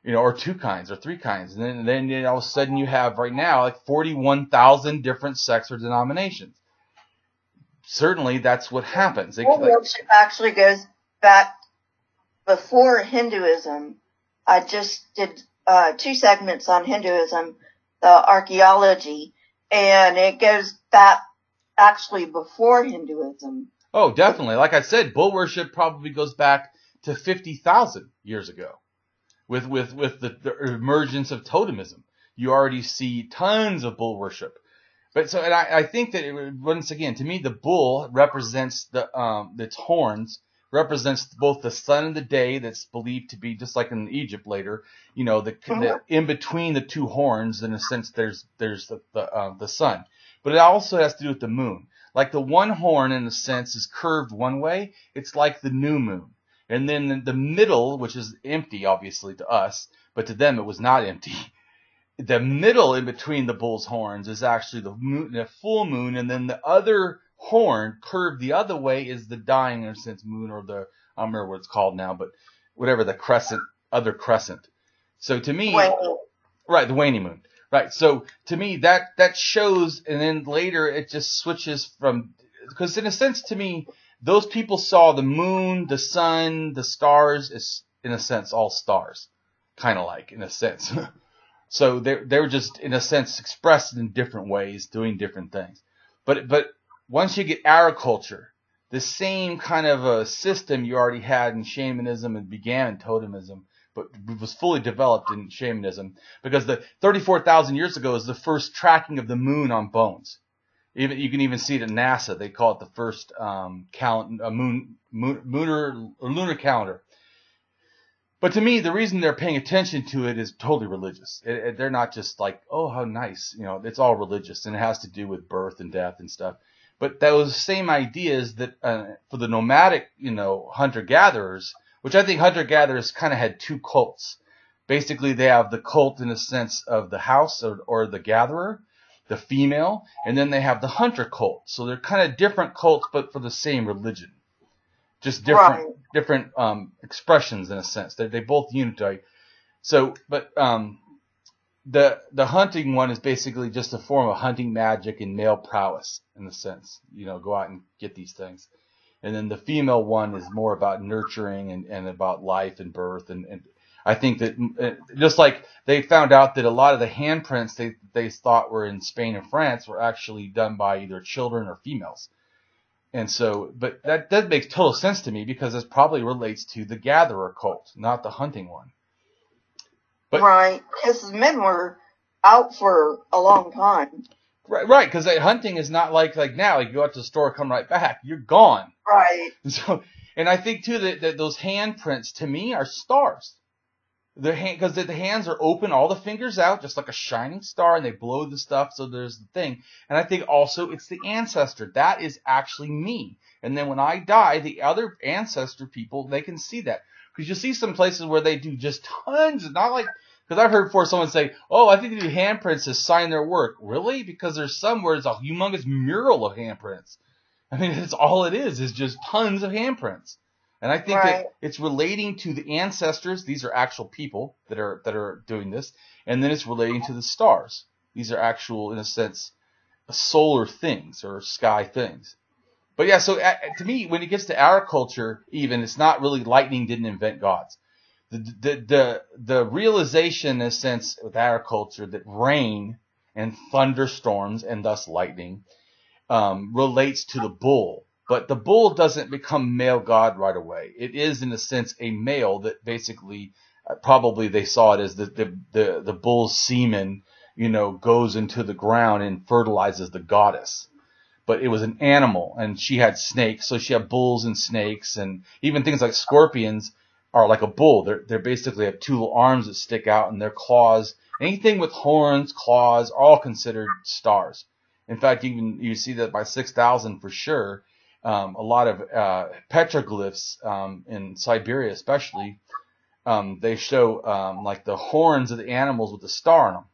Speaker 1: or 2 kinds or 3 kinds, and then all of a sudden you have right now like 41,000 different sects or denominations. Certainly, that's what happens.
Speaker 2: Bull worship actually goes back before Hinduism. I just did 2 segments on Hinduism, the Archaeology, and it goes back actually before Hinduism.
Speaker 1: Oh, definitely. Like I said, bull worship probably goes back to 50,000 years ago with the emergence of totemism. You already see tons of bull worship. But so, and I think that once again, to me, the bull represents its horns represents both the sun and the day, that's believed to be just like in Egypt later, the in between the 2 horns, in a sense, there's the sun. But it also has to do with the moon. Like the one horn, in a sense, is curved one way. It's like the new moon. And then the middle, which is empty, obviously, to us, but to them it was not empty. The middle in between the bull's horns is actually the moon, the full moon, and then the other horn curved the other way is the dying, in a sense, moon, or I don't remember what it's called now, but whatever, the other crescent. So to me, right, the waning moon. Right. So to me, that shows, and then later it just switches from, because in a sense, to me, those people saw the moon, the sun, the stars as, in a sense, all stars, kind of like, in a sense. So they were just, in a sense, expressed in different ways, doing different things. But once you get agriculture, the same kind of a system you already had in shamanism and began in totemism, but was fully developed in shamanism, because the 34,000 years ago is the first tracking of the moon on bones. Even you can even see it at NASA. They call it the first lunar calendar. But to me, the reason they're paying attention to it is totally religious. They're not just like, oh, how nice. It's all religious, and it has to do with birth and death and stuff. But those same ideas that for the nomadic, hunter-gatherers, which I think hunter-gatherers kind of had 2 cults. Basically, they have the cult in a sense of the house or the gatherer. the female, and then they have the hunter cult. So they're kind of different cults, but for the same religion. Just different expressions in a sense. They both unite. So, but the hunting one is basically just a form of hunting magic and male prowess in a sense. Go out and get these things. And then the female one is more about nurturing and about life and birth. And I think that just like they found out that a lot of the handprints they thought were in Spain and France were actually done by either children or females. And so, but that makes total sense to me because this probably relates to the gatherer cult, not the hunting one. But,
Speaker 2: right, because men were out for a long time.
Speaker 1: Right, because hunting is not like now. Like you go out to the store, come right back. You're gone.
Speaker 2: Right.
Speaker 1: And I think too that those handprints to me are stars. Because the hands are open, all the fingers out, just like a shining star, and they blow the stuff. So there's the thing. And I think also it's the ancestor. That is actually me. And then when I die, the other ancestor people, they can see that. Because you see some places where they do just tons, not like, because I've heard before someone say, oh, I think they do handprints to sign their work. Really? Because there's some where it's a humongous mural of handprints. I mean, that's all it is just tons of handprints. And I think that it's relating to the ancestors. These are actual people that are doing this. And then it's relating to the stars. These are actual, in a sense, solar things or sky things. But yeah, so to me, when it gets to our culture, even, it's not really lightning didn't invent gods. The realization, in a sense, with our culture that rain and thunderstorms and thus lightning relates to the bull. But the bull doesn't become male god right away. It is, in a sense, a male that basically, probably they saw it as the bull's semen, goes into the ground and fertilizes the goddess. But it was an animal, and she had snakes, so she had bulls and snakes, and even things like scorpions are like a bull. They're basically have two little arms that stick out, and their claws. Anything with horns, claws, are all considered stars. In fact, even you see that by 6,000 for sure. A lot of petroglyphs in Siberia, especially, they show like the horns of the animals with a star on them.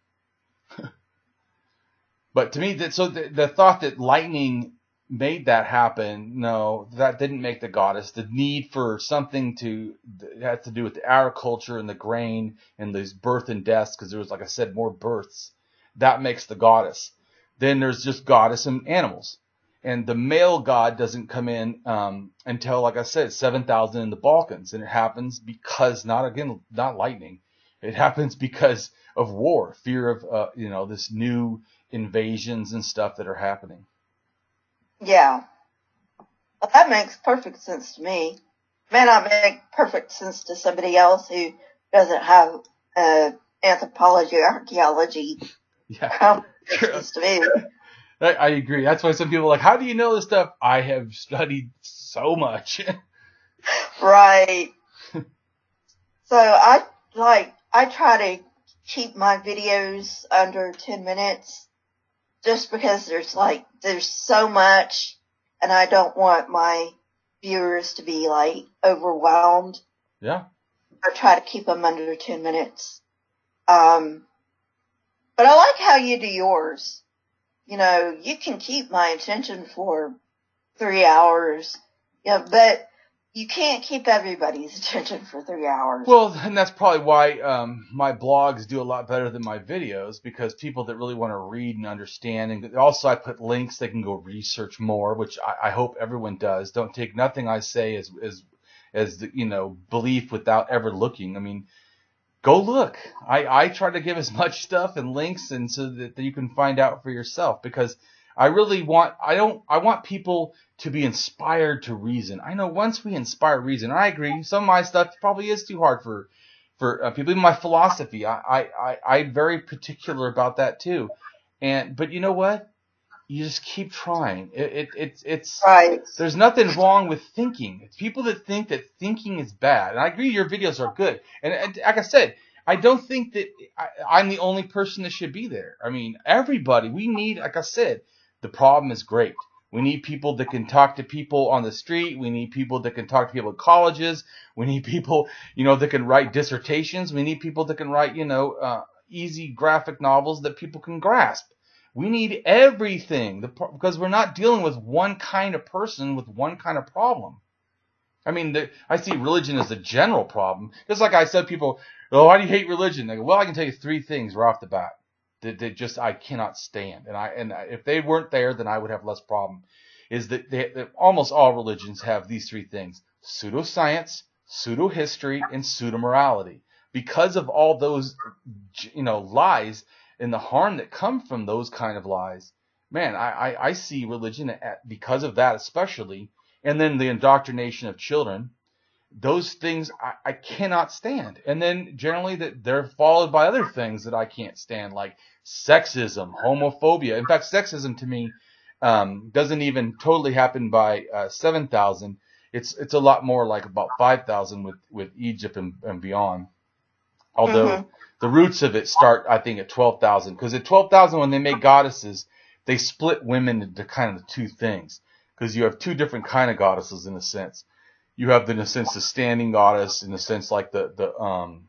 Speaker 1: But to me, the thought that lightning made that happen, no, that didn't make the goddess. The need for something that had to do with our culture and the grain and these birth and deaths, because there was, like I said, more births, that makes the goddess. Then there's just goddess and animals. And the male god doesn't come in until, like I said, 7,000 in the Balkans. And it happens because, not lightning. It happens because of war, fear of, this new invasions and stuff that are happening.
Speaker 2: Yeah. Well, that makes perfect sense to me. May not make perfect sense to somebody else who doesn't have anthropology or archaeology.
Speaker 1: Yeah.
Speaker 2: Sense to me.
Speaker 1: I agree. That's why some people are like, how do you know this stuff? I have studied so much.
Speaker 2: Right. So I try to keep my videos under 10 minutes just because there's so much and I don't want my viewers to be overwhelmed.
Speaker 1: Yeah.
Speaker 2: I try to keep them under 10 minutes. But I like how you do yours. You can keep my attention for 3 hours, but you can't keep everybody's attention for 3 hours.
Speaker 1: Well, and that's probably why my blogs do a lot better than my videos, because people that really want to read and understand, and also I put links they can go research more, which I hope everyone does. Don't take nothing I say as belief without ever looking. I mean, go look. I try to give as much stuff and links and so that you can find out for yourself, because I want people to be inspired to reason. I know once we inspire reason, I agree, some of my stuff probably is too hard for people. Even my philosophy, I'm very particular about that too. But you know what? You just keep trying. It's
Speaker 2: right.
Speaker 1: There's nothing wrong with thinking. It's people that think that thinking is bad. And I agree your videos are good. And like I said, I don't think that I'm the only person that should be there. I mean, everybody, we need, like I said, the problem is great. We need people that can talk to people on the street. We need people that can talk to people at colleges. We need people, that can write dissertations. We need people that can write, easy graphic novels that people can grasp. We need everything because we're not dealing with one kind of person with one kind of problem. I mean, I see religion as a general problem. Just like I said, people, oh, why do you hate religion? They go, well, I can tell you 3 things right off the bat that just I cannot stand. And if they weren't there, then I would have less problem. Is that almost all religions have these 3 things: pseudoscience, pseudo-history, and pseudo-morality. Because of all those, lies and the harm that come from those kind of lies, man, I see religion because of that especially. And then the indoctrination of children, those things I cannot stand. And then generally they're followed by other things that I can't stand, like sexism, homophobia. In fact, sexism to me doesn't even totally happen by 7,000. It's a lot more like about 5,000 with Egypt and beyond. Although the roots of it start, I think, at 12,000. Because at 12,000, when they make goddesses, they split women into kind of 2 things. Because you have 2 different kind of goddesses in a sense. You have, in a sense, the standing goddess, in a sense, like and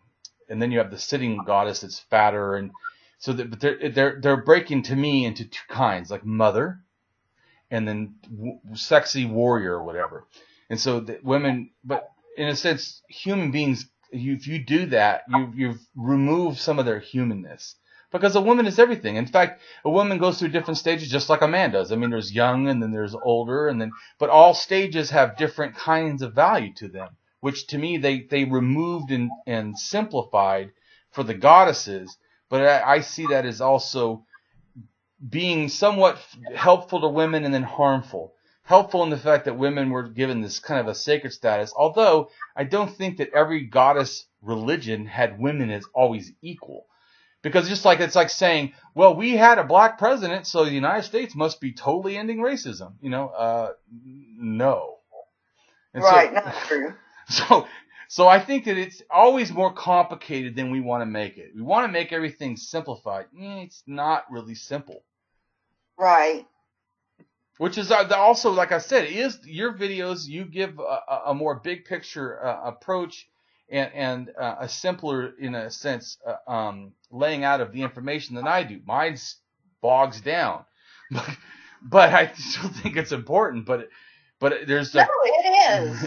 Speaker 1: then you have the sitting goddess that's fatter, and so but they're breaking to me into 2 kinds, like mother, and then sexy warrior or whatever. And so the women, but in a sense, human beings, if you do that, you've removed some of their humanness. Because a woman is everything. In fact, a woman goes through different stages just like a man does. I mean, there's young and then there's older, but all stages have different kinds of value to them, which to me they removed and simplified for the goddesses. But I see that as also being somewhat helpful to women and then harmful. Helpful in the fact that women were given this kind of a sacred status, although I don't think that every goddess religion had women as always equal. Because it's like saying, well, we had a black president, so the United States must be totally ending racism. No. And
Speaker 2: right, not true.
Speaker 1: So I think that it's always more complicated than we want to make it. We want to make everything simplified. It's not really simple.
Speaker 2: Right.
Speaker 1: Which is also, like I said, is your videos, you give a more big picture approach and a simpler, in a sense, laying out of the information than I do. Mine bogs down, but I still think it's important. But there's
Speaker 2: no, it is.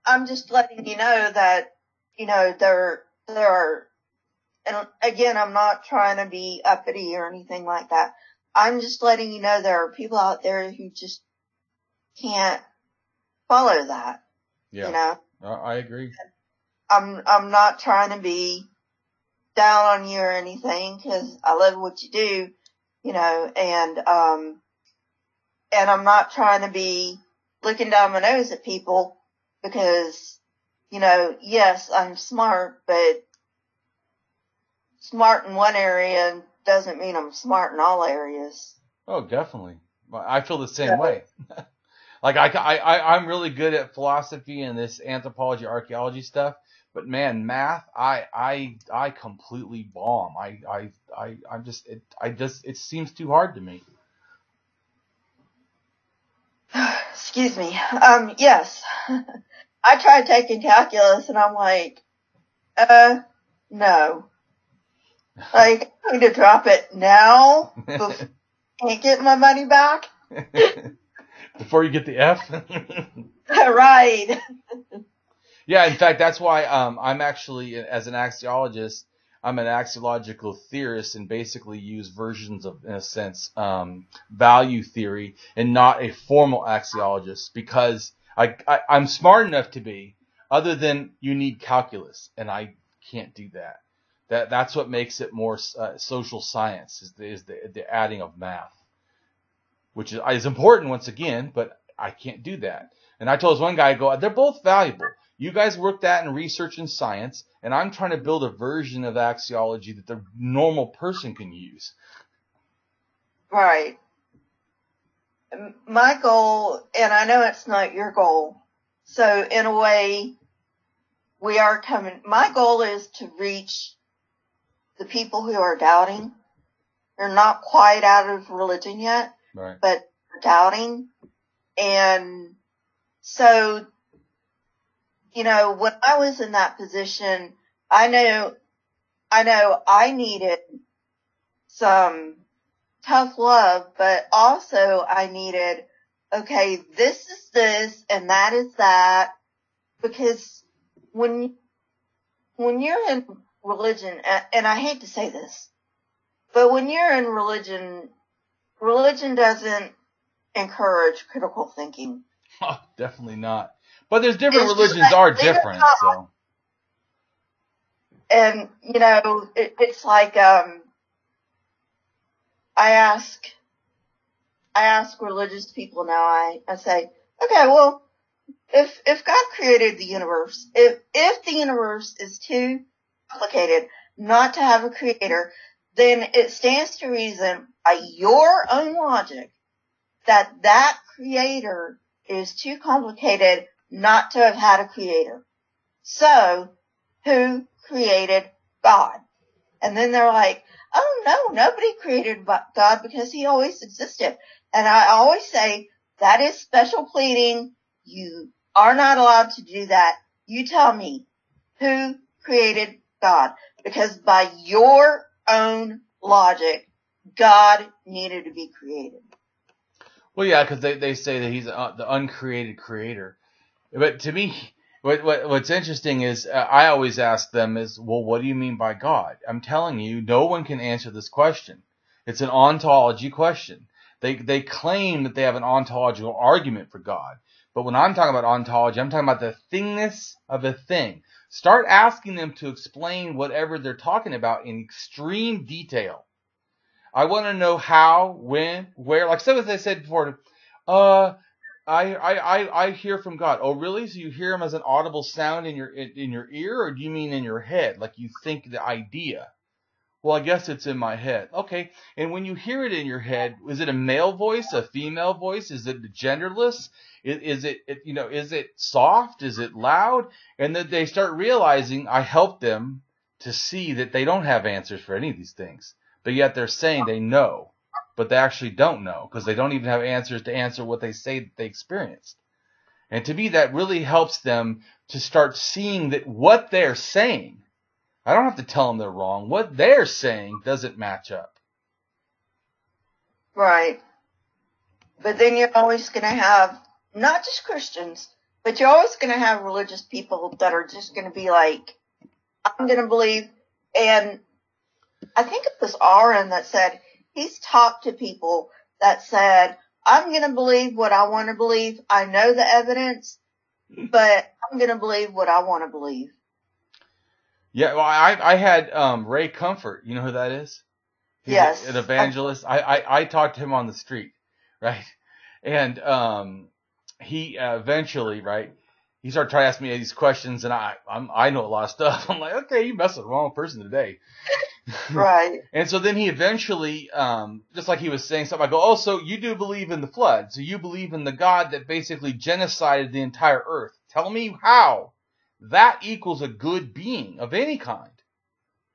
Speaker 2: I'm just letting you know that there are, and again, I'm not trying to be uppity or anything like that. I'm just letting you know there are people out there who just can't follow that.
Speaker 1: Yeah, I agree.
Speaker 2: I'm not trying to be down on you or anything, because I love what you do, and I'm not trying to be looking down my nose at people because, yes, I'm smart, but smart in one area doesn't mean I'm smart in all areas.
Speaker 1: Oh, definitely. I feel the same way. Like I'm really good at philosophy and this anthropology, archaeology stuff. But man, math, I completely bomb. It seems too hard to me.
Speaker 2: Excuse me. Yes. I tried taking calculus and I'm like, no. Like, I need to drop it now before I can't get my money back.
Speaker 1: Before you get the F?
Speaker 2: Right.
Speaker 1: Yeah, in fact, that's why I'm actually, as an axiologist, I'm an axiological theorist and basically use versions of, in a sense, value theory and not a formal axiologist, because I'm smart enough to be, other than you need calculus, and I can't do that. That's what makes it more social science, is the adding of math, which is important once again, but I can't do that. And I told this one guy, they're both valuable. You guys work that in research and science, and I'm trying to build a version of axiology that the normal person can use.
Speaker 2: Right. My goal, and I know it's not your goal, so in a way, my goal is to reach the people who are doubting. They're not quite out of religion yet,
Speaker 1: right,
Speaker 2: but doubting. And so, when I was in that position, I know I needed some tough love, but also I needed, okay, this is this and that is that, because when you're in religion, and I hate to say this, but when you're in religion doesn't encourage critical thinking.
Speaker 1: Oh, definitely not. But there's different religions are different, so.
Speaker 2: And, you know, it's like, I ask religious people now, I say, okay, well, if God created the universe, if the universe is too complicated not to have a creator, then it stands to reason by your own logic that creator is too complicated not to have had a creator. So, who created God? And then they're like, oh no, nobody created God because he always existed. And I always say, that is special pleading. You are not allowed to do that. You tell me, who created God? Because by your own logic, God needed to be created.
Speaker 1: Well, yeah, because they say that he's the uncreated creator. But to me, what's interesting is I always ask them is, well, what do you mean by God? I'm telling you, no one can answer this question. It's an ontology question. They claim that they have an ontological argument for God. But when I'm talking about ontology, I'm talking about the thingness of a thing. Start asking them to explain whatever they're talking about in extreme detail. I want to know how, when, where. Like some of they said before, I hear from God. Oh, really? So you hear him as an audible sound in your ear, or do you mean in your head? Like you think the idea? Well, I guess it's in my head. Okay. And when you hear it in your head, is it a male voice, a female voice? Is it genderless? Is it soft? Is it loud? And then they start realizing I help them to see that they don't have answers for any of these things. But yet they're saying they know, but they actually don't know because they don't even have answers to answer what they say that they experienced. And to me, that really helps them to start seeing that what they're saying, I don't have to tell them they're wrong. What they're saying doesn't match up.
Speaker 2: Right. But then you're always going to have, not just Christians, but you're always going to have religious people that are just going to be like, I'm going to believe, and I think it was Aaron that said he's talked to people that said, I'm going to believe what I want to believe. I know the evidence, but I'm going to believe what I want to believe.
Speaker 1: Yeah, well, I had Ray Comfort. You know who that is? He's
Speaker 2: yes.
Speaker 1: An evangelist. I talked to him on the street, right? And he eventually, right, he started trying to ask me these questions, and I know a lot of stuff. I'm like, okay, you messed with the wrong person today.
Speaker 2: Right.
Speaker 1: And so then he eventually, just like he was saying something, I go, oh, so you do believe in the flood. So you believe in the God that basically genocided the entire earth. Tell me how that equals a good being of any kind.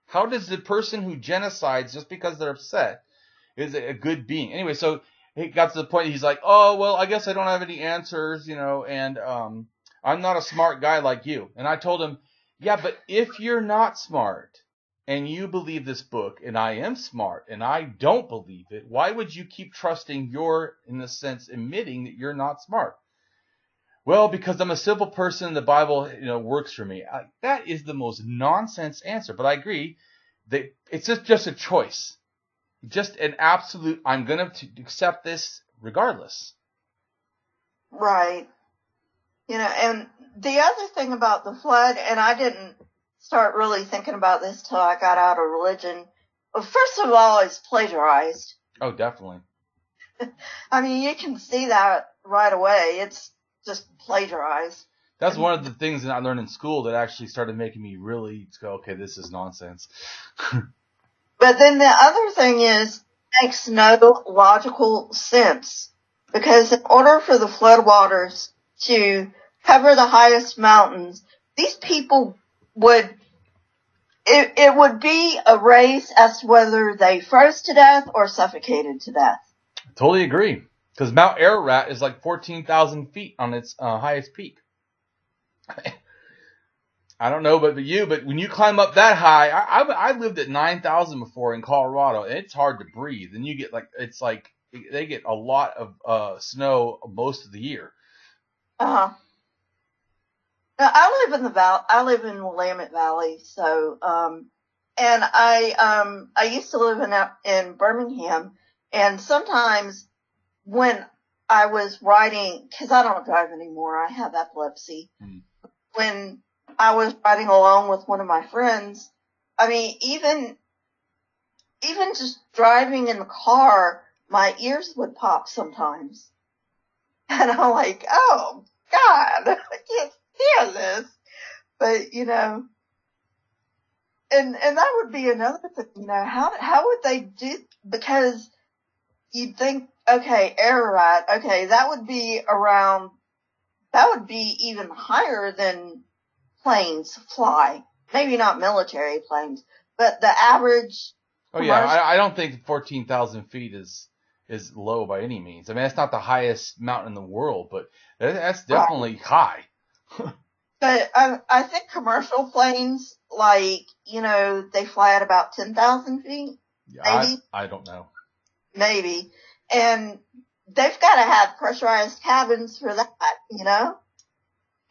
Speaker 1: How does the person who genocides just because they're upset is a good being? Anyway, so he got to the point he's like, oh, well, I guess I don't have any answers, and I'm not a smart guy like you. And I told him, yeah, but if you're not smart, and you believe this book, and I am smart, and I don't believe it, why would you keep trusting you're, in a sense, admitting that you're not smart? Well, because I'm a simple person, the Bible, works for me. That is the most nonsense answer, but I agree that it's just a choice. Just an absolute, I'm going to accept this regardless.
Speaker 2: Right. And the other thing about the flood, and I didn't start really thinking about this till I got out of religion. Well, first of all, it's plagiarized.
Speaker 1: Oh, definitely.
Speaker 2: I mean, you can see that right away. It's just plagiarized.
Speaker 1: That's one of the things that I learned in school that actually started making me really go, okay, this is nonsense.
Speaker 2: But then the other thing is, it makes no logical sense. Because in order for the floodwaters to cover the highest mountains, these people it would be a race as to whether they froze to death or suffocated to death.
Speaker 1: I totally agree. Because Mount Ararat is like 14,000 feet on its highest peak. I don't know, but when you climb up that high, I lived at 9,000 before in Colorado, and it's hard to breathe. And you get they get a lot of snow most of the year.
Speaker 2: Now, I live in the valley. I live in Willamette Valley, so and I used to live in Birmingham, and sometimes when I was riding, because I don't drive anymore, I have epilepsy. When I was riding along with one of my friends, I mean, even just driving in the car, my ears would pop sometimes. And I'm like, oh, God, I can't stand this. But, you know, and that would be another thing, you know, how would they do, because you'd think, okay, air ride, okay, that would be even higher than planes fly. Maybe not military planes, but the average.
Speaker 1: Oh yeah, I don't think 14,000 feet is low by any means. I mean, that's not the highest mountain in the world, but that's definitely high.
Speaker 2: But I think commercial planes, like, you know, they fly at about 10,000 feet. Maybe.
Speaker 1: I don't know.
Speaker 2: Maybe. And they've got to have pressurized cabins for that, you know?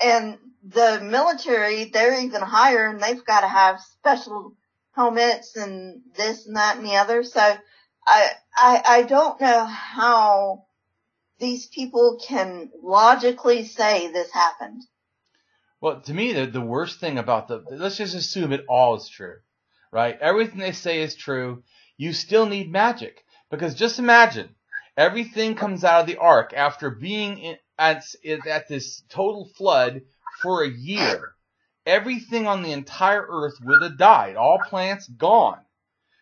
Speaker 2: And the military, they're even higher, and they've got to have special helmets and this and that and the other. So I don't know how these people can logically say this happened.
Speaker 1: Well, to me, the worst thing about let's just assume it all is true, right? Everything they say is true. You still need magic, because just imagine everything comes out of the ark after being at this total flood for a year. Everything on the entire earth would have died. All plants gone.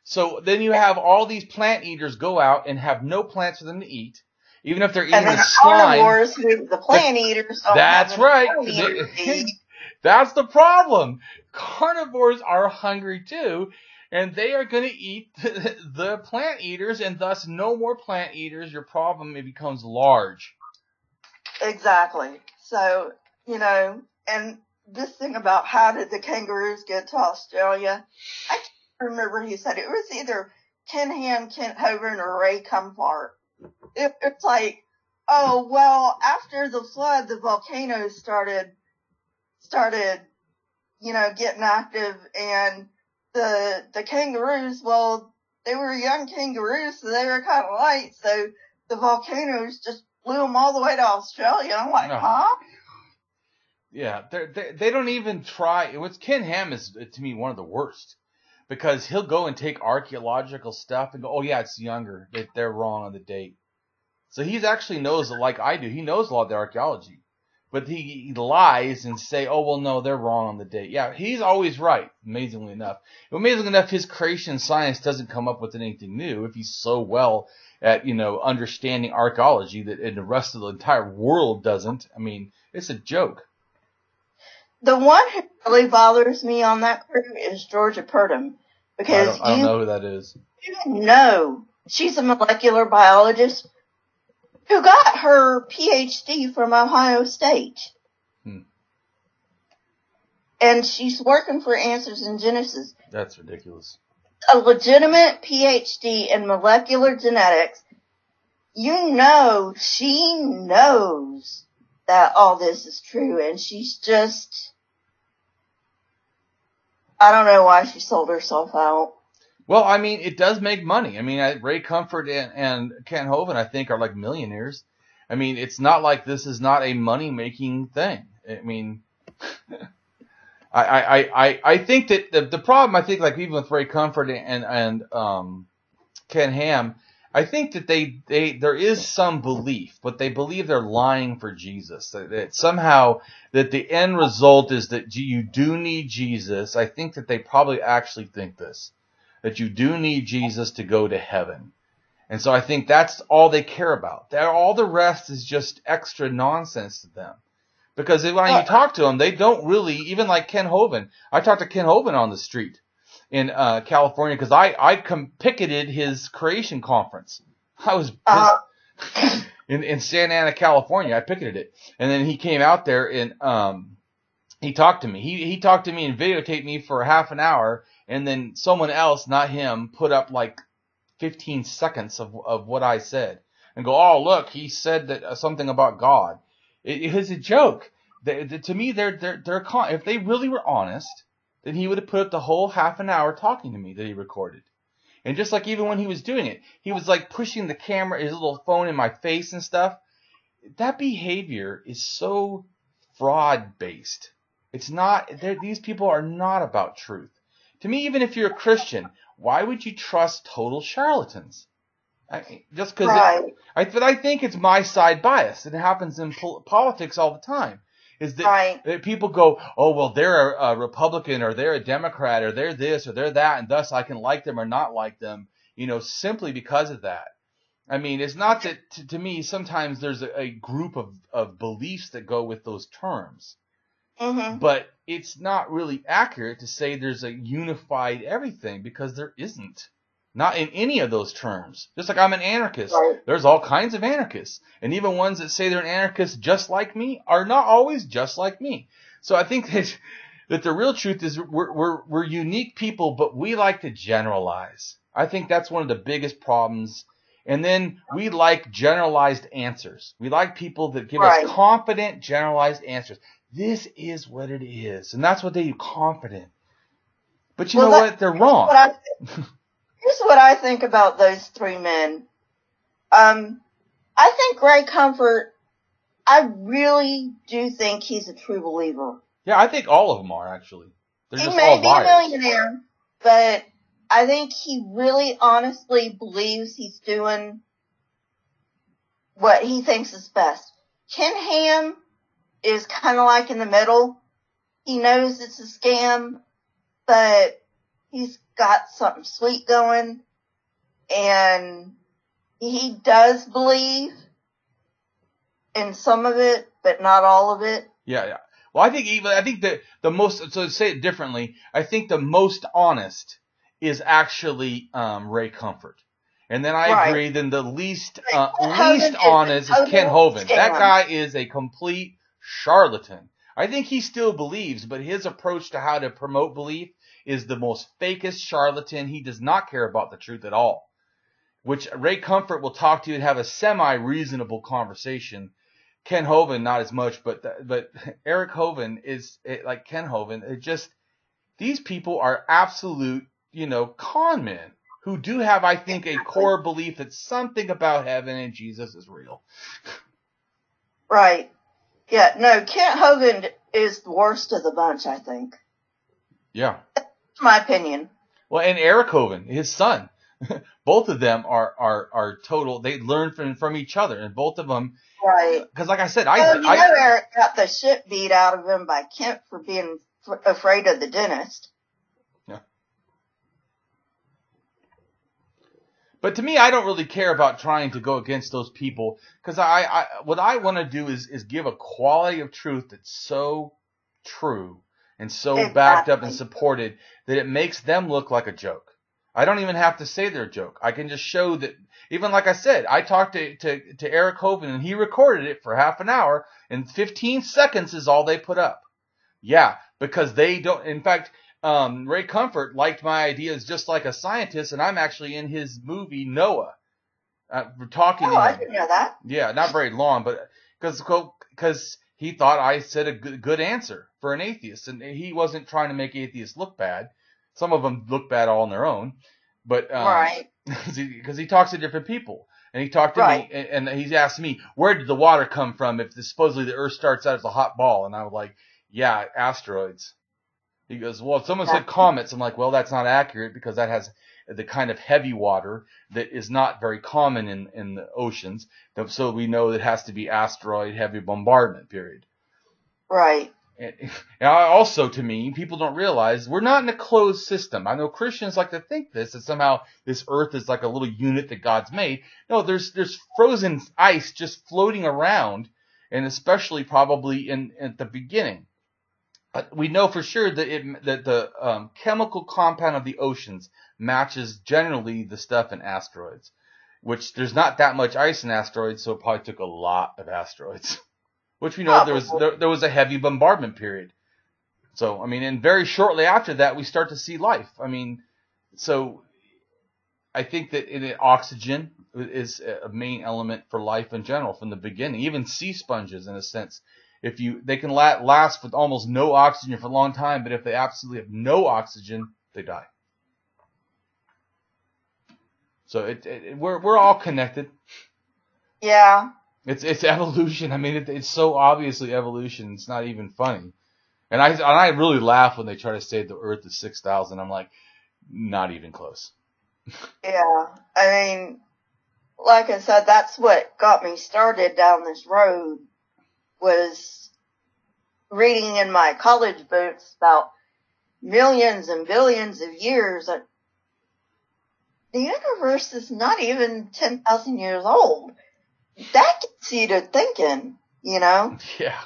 Speaker 1: So then you have all these plant eaters go out and have no plants for them to eat, even if they're eating the slime.
Speaker 2: The plant eaters.
Speaker 1: That's right. That's the problem. Carnivores are hungry too, and they are going to eat the plant eaters, and thus no more plant eaters. Your problem, it becomes large.
Speaker 2: Exactly. So, you know, and this thing about how did the kangaroos get to Australia, I can't remember who said it. It was either Ken Ham, Kent Hovind, or Ray Comfort. It's like, oh, well, after the flood, the volcanoes started, you know, getting active, and the kangaroos, well, they were young kangaroos, so they were kind of light, so the volcanoes just blew them all the way to Australia. I'm like, huh?
Speaker 1: Yeah, they don't even try. Ken Ham is, to me, one of the worst, because he'll go and take archaeological stuff and go, oh yeah, it's younger. They're wrong on the date. So he actually knows, like I do, he knows a lot of the archaeology, but he lies and say, oh well, no, they're wrong on the date. Yeah, he's always right. Amazingly enough, his creation science doesn't come up with anything new if he's so well at, you know, understanding archaeology that and the rest of the entire world doesn't. I mean, it's a joke.
Speaker 2: The one who really bothers me on that crew is Georgia Purdom, because
Speaker 1: I don't know who that is.
Speaker 2: You know, she's a molecular biologist who got her PhD from Ohio State. And she's working for Answers in Genesis.
Speaker 1: That's ridiculous.
Speaker 2: A legitimate PhD in molecular genetics. You know, she knows that all this is true, and she's just, I don't know why she sold herself out.
Speaker 1: Well, I mean, it does make money. I mean, Ray Comfort and Ken Hovind, I think, are like millionaires. I mean, it's not like this is not a money-making thing. I mean, I think that the problem, I think, like even with Ray Comfort and Ken Ham, I think that there is some belief, but they believe they're lying for Jesus. That somehow that the end result is that you do need Jesus. I think that they probably actually think this, that you do need Jesus to go to heaven. And so I think that's all they care about. All the rest is just extra nonsense to them. Because when you talk to them, they don't really, even like Ken Hovind. I talked to Ken Hovind on the street in California, because I picketed his creation conference. I was in Santa Ana, California. I picketed it, and then he came out there in he talked to me. He talked to me and videotaped me for half an hour, and then someone else, not him, put up like 15 seconds of what I said and go, oh, look, he said that something about God. It was a joke. To me, if they really were honest, then he would have put up the whole half an hour talking to me that he recorded. And just like even when he was doing it, he was like pushing the camera, his little phone in my face and stuff. That behavior is so fraud-based. It's not, these people are not about truth. To me, even if you're a Christian, why would you trust total charlatans? Just because
Speaker 2: Right.
Speaker 1: but I think it's my side bias. It happens in politics all the time. Is that,
Speaker 2: Right.
Speaker 1: that people go, oh, well, they're a Republican or they're a Democrat or they're this or they're that, and thus I can like them or not like them, simply because of that. I mean, it's not that, to me, sometimes there's a group of beliefs that go with those terms.
Speaker 2: Mm-hmm.
Speaker 1: But it's not really accurate to say there's a unified everything, because there isn't. Not in any of those terms. Just like I'm an anarchist.
Speaker 2: Right.
Speaker 1: There's all kinds of anarchists. And even ones that say they're an anarchist just like me are not always just like me. So I think that the real truth is we're unique people, but we like to generalize. I think that's one of the biggest problems. And then we like generalized answers. We like people that give
Speaker 2: Right.
Speaker 1: us confident, generalized answers. This is what it is. And that's what they do, confident. But you know what? They're wrong.
Speaker 2: Here's what I think about those three men. I think Ray Comfort, I really do think he's a true believer.
Speaker 1: Yeah, I think all of them are, actually. They're
Speaker 2: He
Speaker 1: just
Speaker 2: may
Speaker 1: all
Speaker 2: be a
Speaker 1: liars.
Speaker 2: millionaire, but I think he really honestly believes he's doing what he thinks is best. Ken Ham is kind of like in the middle. He knows it's a scam, but he's got something sweet going, and he does believe in some of it, but not all of it.
Speaker 1: Yeah. Well, I think that the most, so to say it differently, I think the most honest is actually Ray Comfort. And then I
Speaker 2: Right.
Speaker 1: agree, then the least
Speaker 2: Hovind
Speaker 1: honest is Ken Hovind.
Speaker 2: scam.
Speaker 1: That guy is a complete charlatan. I think he still believes, but his approach to how to promote belief is the most fakest charlatan. He does not care about the truth at all. Which Ray Comfort will talk to you and have a semi-reasonable conversation. Ken Hovind, not as much, but Eric Hovind is like Ken Hovind. It just, these people are absolute, con men who do have, I think, a core belief that something about heaven and Jesus is real.
Speaker 2: Right. Yeah, no, Kent Hovind is the worst of the bunch, I think.
Speaker 1: Yeah.
Speaker 2: That's my opinion.
Speaker 1: Well, and Eric Hovind, his son, both of them are total, they learn from each other, and both of them,
Speaker 2: Right.
Speaker 1: because like I said,
Speaker 2: Eric got the shit beat out of him by Kent for being afraid of the dentist.
Speaker 1: Yeah. But to me, I don't really care about trying to go against those people, because what I want to do is give a quality of truth that's so true and so backed up and supported that it makes them look like a joke. I don't even have to say they're a joke. I can just show that, even like I said, I talked to Eric Hovind and he recorded it for half an hour, and 15 seconds is all they put up. Yeah, because they don't, in fact, Ray Comfort liked my ideas just like a scientist, and I'm actually in his movie Noah. We're talking to him.
Speaker 2: I didn't know that.
Speaker 1: Yeah, not very long, but because he thought I said a good answer for an atheist, and he wasn't trying to make atheists look bad. Some of them look bad all on their own, but
Speaker 2: Right.
Speaker 1: because he talks to different people, and he talked to me, and he's asked me, where did the water come from if supposedly the Earth starts out as a hot ball? And I was like, yeah, asteroids. He goes, well, if someone said comets, I'm like, well, that's not accurate, because that has the kind of heavy water that is not very common in the oceans. So we know that it has to be asteroid heavy bombardment, period.
Speaker 2: Right.
Speaker 1: And also, to me, people don't realize we're not in a closed system. I know Christians like to think that somehow this earth is like a little unit that God's made. No, there's frozen ice just floating around, and especially probably at the beginning. We know for sure that the chemical compound of the oceans matches generally the stuff in asteroids, which there's not that much ice in asteroids, so it probably took a lot of asteroids. Which we know there was a heavy bombardment period. So, I mean, and very shortly after that, we start to see life. I mean, so I think that oxygen is a main element for life in general from the beginning. Even sea sponges, in a sense, they can last with almost no oxygen for a long time, but if they absolutely have no oxygen, they die. So we're all connected.
Speaker 2: Yeah.
Speaker 1: It's evolution. I mean, it's so obviously evolution. It's not even funny. And I really laugh when they try to say the Earth is 6,000. I'm like, not even close.
Speaker 2: Yeah. I mean, like I said, that's what got me started down this road, was reading in my college books about millions and billions of years. The universe is not even 10,000 years old. That gets you to thinking, you know?
Speaker 1: Yeah.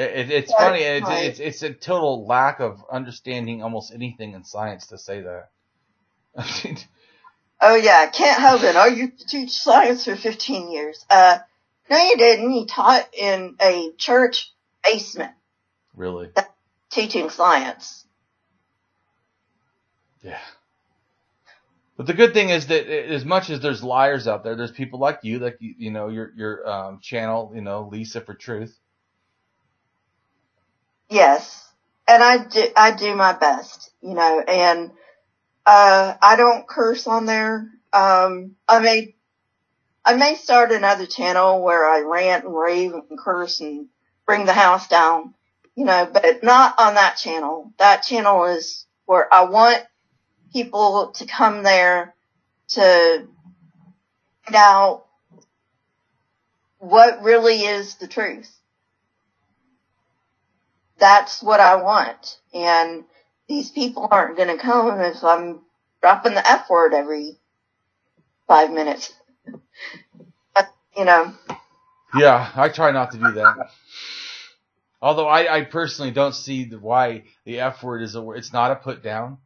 Speaker 1: It's funny. It's a total lack of understanding almost anything in science to say that.
Speaker 2: Oh yeah, Kent Hovind. Oh, you teach science for 15 years. No, you didn't. You taught in a church basement.
Speaker 1: Really?
Speaker 2: Teaching science.
Speaker 1: Yeah. But the good thing is that as much as there's liars out there, there's people like you, your channel, Lisa for Truth.
Speaker 2: Yes, and I do my best, and I don't curse on there. I may start another channel where I rant and rave and curse and bring the house down, but not on that channel. That channel is where I want people to come there to find out what really is the truth. That's what I want. And these people aren't going to come if I'm dropping the F word every 5 minutes. But,
Speaker 1: Yeah, I try not to do that. Although I personally don't see why the F word is it's not a put down.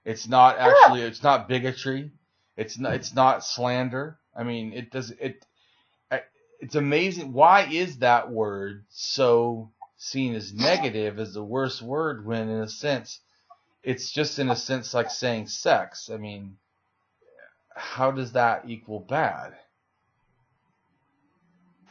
Speaker 1: It's not actually, it's not bigotry. It's not slander. I mean, it's amazing. Why is that word so seen as negative, as the worst word, when in a sense, it's just in a sense like saying sex? I mean, how does that equal bad?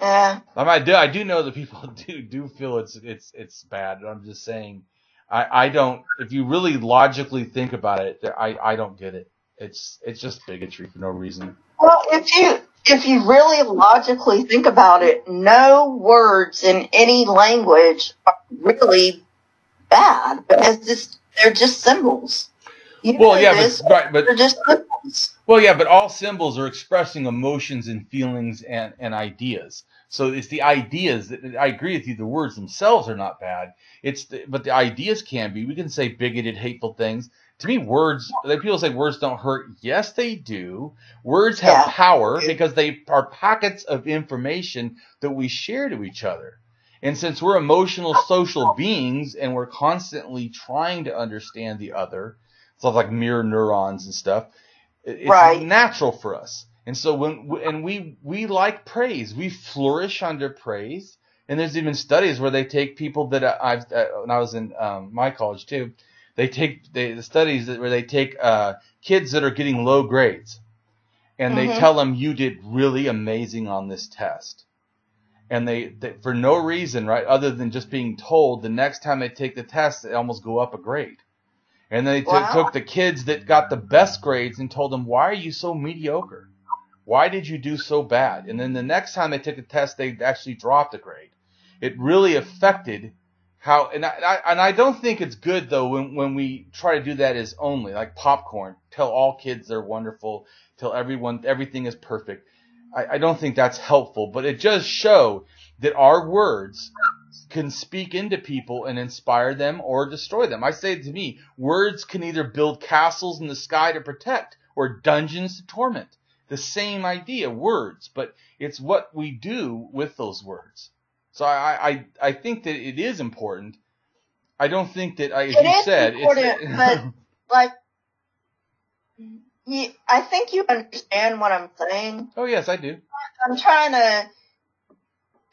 Speaker 2: Yeah.
Speaker 1: I do know that people do feel it's bad. I'm just saying, I don't. If you really logically think about it, I don't get it. It's just bigotry for no reason.
Speaker 2: Well, if you really logically think about it, no words in any language are really bad, because they're just symbols.
Speaker 1: But
Speaker 2: they're just symbols.
Speaker 1: Well, yeah, but all symbols are expressing emotions and feelings and ideas. So it's the ideas that I agree with you. The words themselves are not bad. But the ideas can be. We can say bigoted, hateful things. To me, people say words don't hurt. Yes, they do. Words have power because they are packets of information that we share to each other. And since we're emotional, social beings, and we're constantly trying to understand the other, stuff like mirror neurons and stuff, it's natural for us. And so we like praise. We flourish under praise. And there's even studies where they take people that when I was in my college too, the studies where they take kids that are getting low grades, and they tell them, you did really amazing on this test. And they for no reason, right, other than just being told, the next time they take the test, they almost go up a grade. And they took the kids that got the best grades and told them, why are you so mediocre? Why did you do so bad? And then the next time they took the test, they actually dropped a grade. It really affected how, and I don't think it's good though when we try to do that as only like popcorn. Tell all kids they're wonderful. Tell everything is perfect. I don't think that's helpful, but it does show that our words can speak into people and inspire them or destroy them. I say to me, words can either build castles in the sky to protect or dungeons to torment. The same idea, words, but it's what we do with those words. So I think that it is important. I don't think that, as you said,
Speaker 2: important, but like, I think you understand what I'm saying.
Speaker 1: Oh yes, I do.
Speaker 2: I'm trying to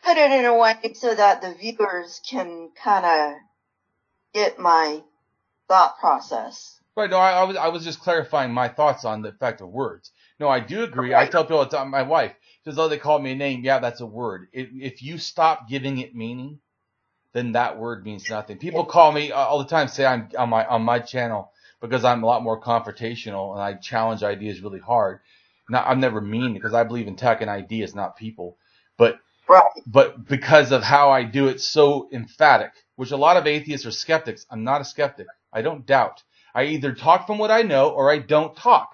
Speaker 2: put it in a way so that the viewers can kind of get my thought process.
Speaker 1: Right. No, I was just clarifying my thoughts on the effect of words. No, I do agree. Okay. I tell people all the time, my wife says, oh, they call me a name. Yeah, that's a word. If you stop giving it meaning, then that word means nothing. People call me all the time, say I'm on my channel because I'm a lot more confrontational and I challenge ideas really hard. Now, I'm never mean because I believe in attacking ideas, not people. But because of how I do it so emphatic, which a lot of atheists are skeptics. I'm not a skeptic. I don't doubt. I either talk from what I know or I don't talk.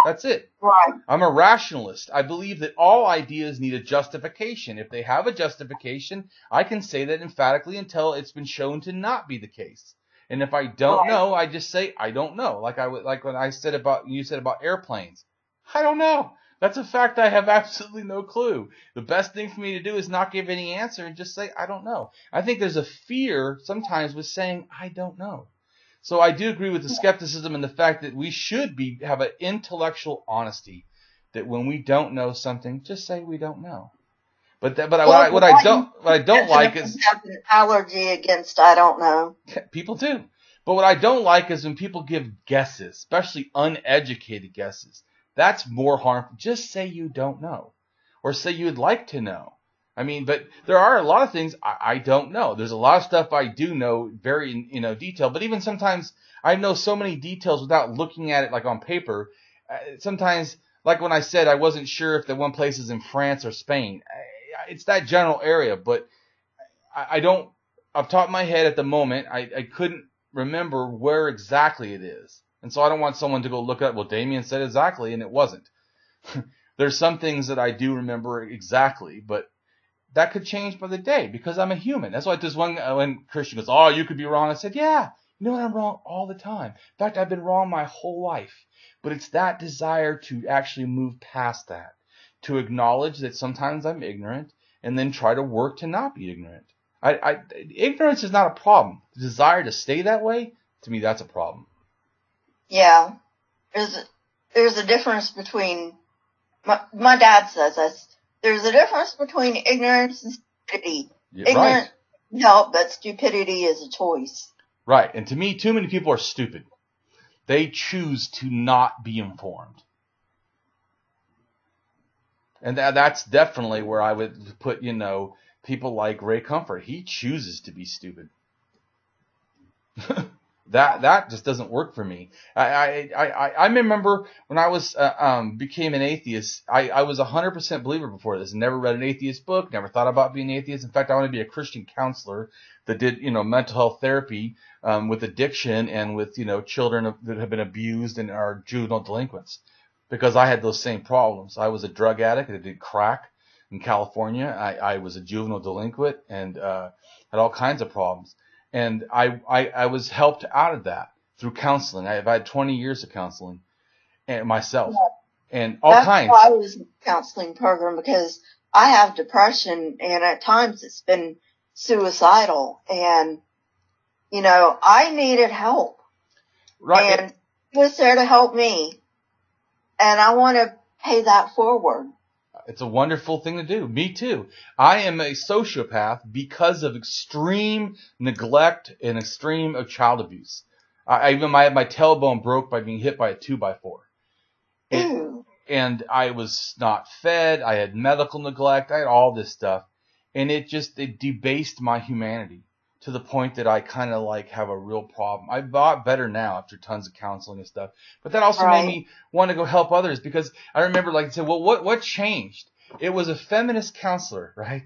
Speaker 1: That's it.
Speaker 2: Right.
Speaker 1: I'm a rationalist. I believe that all ideas need a justification. If they have a justification, I can say that emphatically until it's been shown to not be the case. And if I don't know, I just say I don't know. Like when I said you said about airplanes. I don't know. That's a fact. I have absolutely no clue. The best thing for me to do is not give any answer and just say I don't know. I think there's a fear sometimes with saying I don't know. So I do agree with the skepticism and the fact that we should have an intellectual honesty. That when we don't know something, just say we don't know. What I don't like is
Speaker 2: have an allergy against I don't know.
Speaker 1: People do. But what I don't like is when people give guesses, especially uneducated guesses. That's more harmful. Just say you don't know, or say you'd like to know. I mean, but there are a lot of things I don't know. There's a lot of stuff I do know very in detail, but even sometimes I know so many details without looking at it like on paper. Sometimes, like when I said I wasn't sure if the one place is in France or Spain. It's that general area, but I don't, off the top of my head at the moment, I couldn't remember where exactly it is. And so I don't want someone to go look at, well, Damien said exactly, and it wasn't. There's some things that I do remember exactly, but that could change by the day because I'm a human. That's why this one, when Christian goes, oh, you could be wrong. I said, yeah, you know what? I'm wrong all the time. In fact, I've been wrong my whole life. But it's that desire to actually move past that, to acknowledge that sometimes I'm ignorant and then try to work to not be ignorant. Ignorance is not a problem. The desire to stay that way, to me, that's a problem.
Speaker 2: Yeah. There's a difference between, my dad says this, there's a difference between ignorance and stupidity.
Speaker 1: Yeah,
Speaker 2: ignorance can help, but stupidity is a choice.
Speaker 1: Right. And to me, too many people are stupid. They choose to not be informed. And that's definitely where I would put, people like Ray Comfort. He chooses to be stupid. That just doesn't work for me. I remember when I was became an atheist, I was 100% believer before this. Never read an atheist book, never thought about being an atheist. In fact, I wanted to be a Christian counselor that did, mental health therapy with addiction and with, children that have been abused and are juvenile delinquents. Because I had those same problems. I was a drug addict. I did crack in California. I was a juvenile delinquent and had all kinds of problems. And I was helped out of that through counseling. I've had 20 years of counseling and myself and all kinds.
Speaker 2: That's why I was in the counseling program, because I have depression and at times it's been suicidal and, I needed help.
Speaker 1: Right.
Speaker 2: And he was there to help me. And I want to pay that forward.
Speaker 1: It's a wonderful thing to do. Me too. I am a sociopath because of extreme neglect and extreme of child abuse. I even my tailbone broke by being hit by a 2x4. And I was not fed. I had medical neglect. I had all this stuff. And it debased my humanity to the point that I kind of have a real problem. I got better now after tons of counseling and stuff. But that also made me want to go help others, because I remember I said, well, what changed? It was a feminist counselor, right?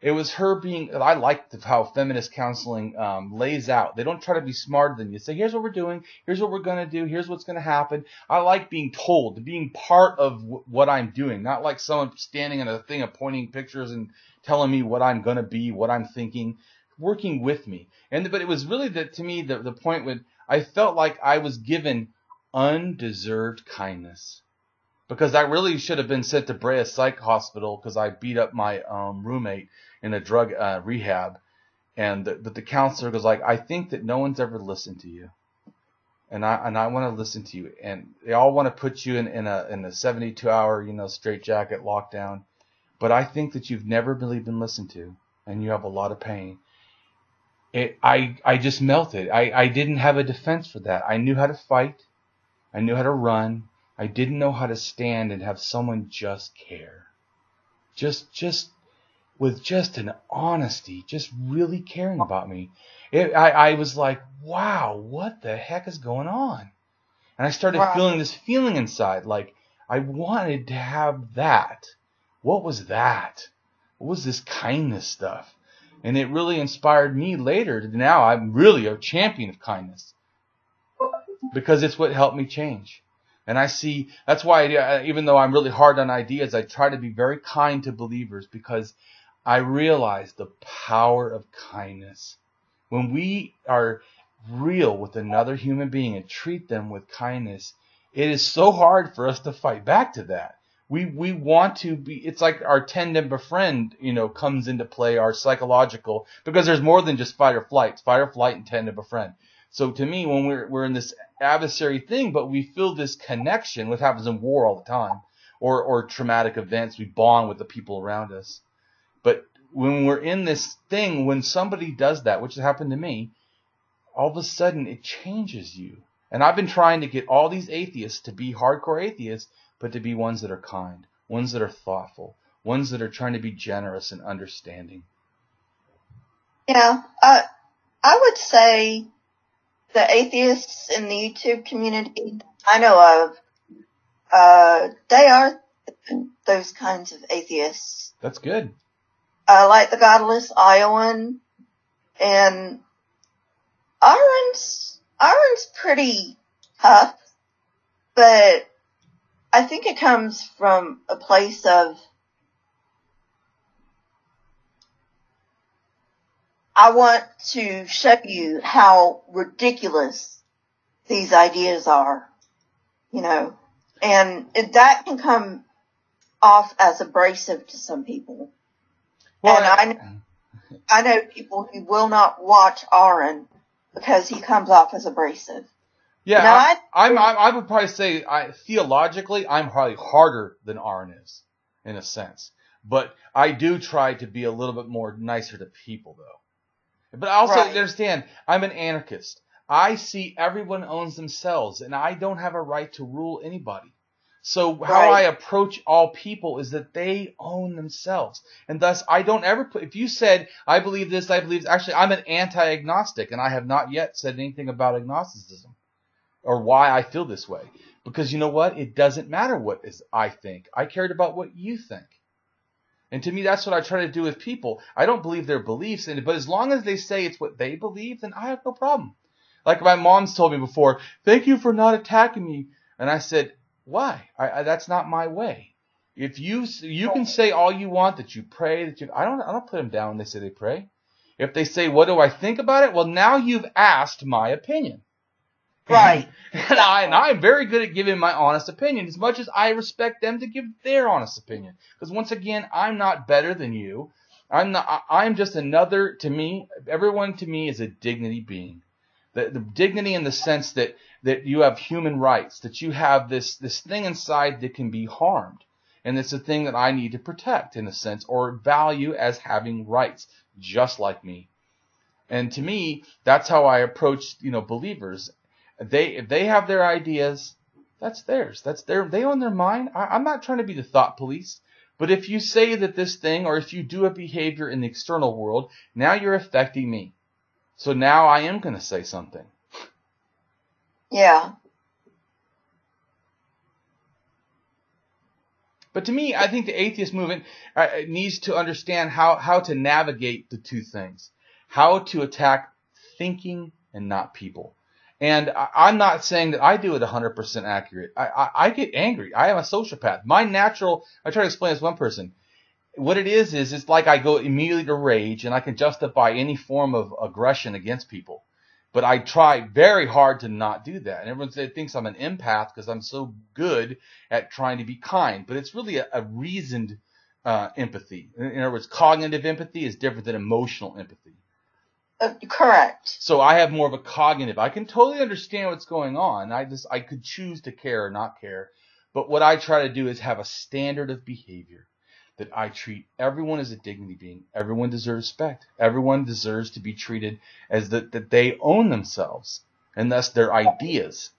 Speaker 1: It was her I liked how feminist counseling lays out. They don't try to be smarter than you. Say, here's what we're doing. Here's what we're going to do. Here's what's going to happen. I like being told, being part of what I'm doing, not like someone standing in a thing of pointing pictures and telling me what I'm going to be, what I'm thinking. Working with me. But it was really to me the point when I felt like I was given undeserved kindness, because I really should have been sent to Brea Psych Hospital because I beat up my roommate in a drug rehab. But the counselor goes I think that no one's ever listened to you, and I want to listen to you, and they all want to put you in a 72-hour straitjacket lockdown, but I think that you've never really been listened to. and you have a lot of pain. I just melted. I didn't have a defense for that. I knew how to fight. I knew how to run. I didn't know how to stand and have someone just care. Just with just an honesty, just really caring about me. I was like, wow, what the heck is going on? And I started feeling this feeling inside, like I wanted to have that. What was that? What was this kindness stuff? And it really inspired me later. Now I'm really a champion of kindness because it's what helped me change. And I see, that's why even though I'm really hard on ideas, I try to be very kind to believers because I realize the power of kindness. When we are real with another human being and treat them with kindness, it is so hard for us to fight back to that. We want to be, it's like our tend and befriend, comes into play, our psychological, because there's more than just fight or flight. It's fight or flight and tend and befriend. So to me, when we're in this adversary thing, but we feel this connection, which happens in war all the time, or traumatic events, we bond with the people around us. But when we're in this thing, when somebody does that, which has happened to me, all of a sudden it changes you. And I've been trying to get all these atheists to be hardcore atheists, but to be ones that are kind, ones that are thoughtful, ones that are trying to be generous and understanding.
Speaker 2: Yeah, I would say the atheists in the YouTube community I know of, they are those kinds of atheists.
Speaker 1: That's good.
Speaker 2: Like the Godless Iowan, and Aaron's pretty tough, but I think it comes from a place of, I want to show you how ridiculous these ideas are, and that can come off as abrasive to some people. Well, and I know people who will not watch Aaron because he comes off as abrasive.
Speaker 1: Yeah, I would probably say theologically I'm probably harder than Aaron is, in a sense. But I do try to be a little bit more nicer to people, though. But I also understand I'm an anarchist. I see everyone owns themselves, and I don't have a right to rule anybody. So how I approach all people is that they own themselves. And thus, I don't ever put, if you said, I believe this, actually, I'm an anti-agnostic, and I have not yet said anything about agnosticism or why I feel this way. Because you know what? It doesn't matter what I think. I cared about what you think. And to me, that's what I try to do with people. I don't believe their beliefs, but as long as they say it's what they believe, then I have no problem. Like my mom's told me before, thank you for not attacking me. And I said, why? That's not my way. If you can say all you want, that you pray, I don't put them down when they say they pray. If they say, what do I think about it? Well, now you've asked my opinion.
Speaker 2: Right.
Speaker 1: and I'm very good at giving my honest opinion, as much as I respect them to give their honest opinion. Because once again, I'm not better than you. I'm just another, to me, everyone to me is a dignity being. The dignity in the sense that you have human rights, that you have this thing inside that can be harmed. And it's a thing that I need to protect, in a sense, or value as having rights, just like me. And to me, that's how I approach, believers. If they have their ideas, that's theirs. They own their mind. I'm not trying to be the thought police. But if you say that this thing, or if you do a behavior in the external world, now you're affecting me. So now I am going to say something.
Speaker 2: Yeah.
Speaker 1: But to me, I think the atheist movement needs to understand how to navigate the two things. How to attack thinking and not people. And I'm not saying that I do it 100% accurate. I get angry. I am a sociopath. I try to explain this to one person. What it is it's like I go immediately to rage, and I can justify any form of aggression against people. But I try very hard to not do that. And everyone thinks I'm an empath because I'm so good at trying to be kind. But it's really a reasoned empathy. In other words, cognitive empathy is different than emotional empathy.
Speaker 2: Correct.
Speaker 1: So I have more of a cognitive. I can totally understand what's going on. I could choose to care or not care. But what I try to do is have a standard of behavior that I treat everyone as a dignity being. Everyone deserves respect. Everyone deserves to be treated as that they own themselves and thus their ideas.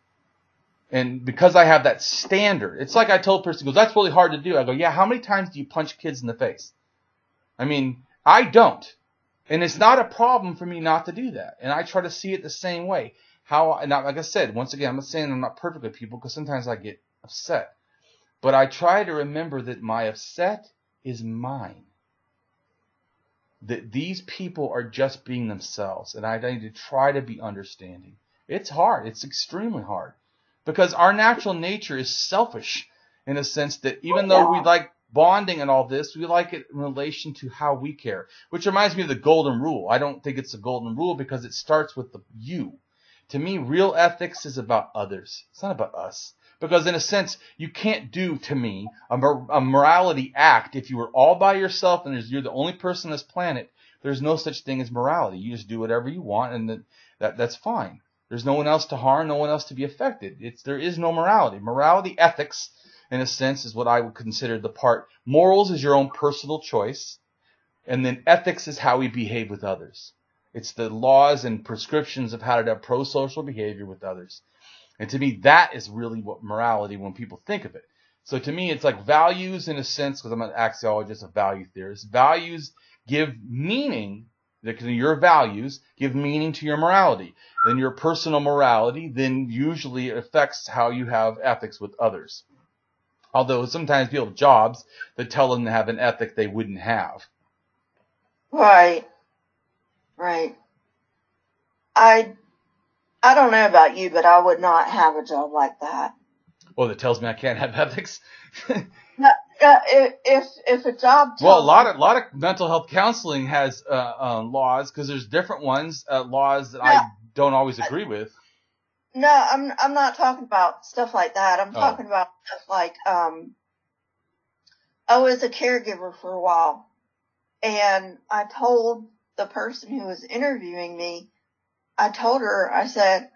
Speaker 1: And because I have that standard, it's like I told a person, goes, that's really hard to do. I go, yeah, how many times do you punch kids in the face? I mean, I don't. And it's not a problem for me not to do that. And I try to see it the same way. And like I said, once again, I'm not saying I'm not perfect with people because sometimes I get upset. But I try to remember that my upset is mine. That these people are just being themselves. And I need to try to be understanding. It's hard. It's extremely hard. Because our natural nature is selfish in a sense that even though we like bonding and all this, we like it in relation to how we care. Which reminds me of the golden rule. I don't think it's a golden rule because it starts with the you. To me, real ethics is about others. It's not about us. Because in a sense, you can't do, to me, a morality act if you were all by yourself and you're the only person on this planet. There's no such thing as morality. You just do whatever you want and that's fine. There's no one else to harm, no one else to be affected. There is no morality. Morality, ethics, in a sense, is what I would consider the part. Morals is your own personal choice. And then ethics is how we behave with others. It's the laws and prescriptions of how to have pro-social behavior with others. And to me, that is really what morality, when people think of it. So to me, it's like values in a sense, because I'm an axiologist, a value theorist. Values give meaning, your values give meaning to your morality. Then your personal morality then usually affects how you have ethics with others. Although sometimes people have jobs that tell them to have an ethic they wouldn't have.
Speaker 2: Right. Right. I don't know about you, but I would not have a job like that.
Speaker 1: Well, that tells me I can't have ethics.
Speaker 2: If a job tells
Speaker 1: well, a lot of mental health counseling has laws because there's different ones, laws that I don't always agree with.
Speaker 2: No, I'm not talking about stuff like that. I'm talking about stuff like I was a caregiver for a while, and I told the person who was interviewing me, I told her, I said,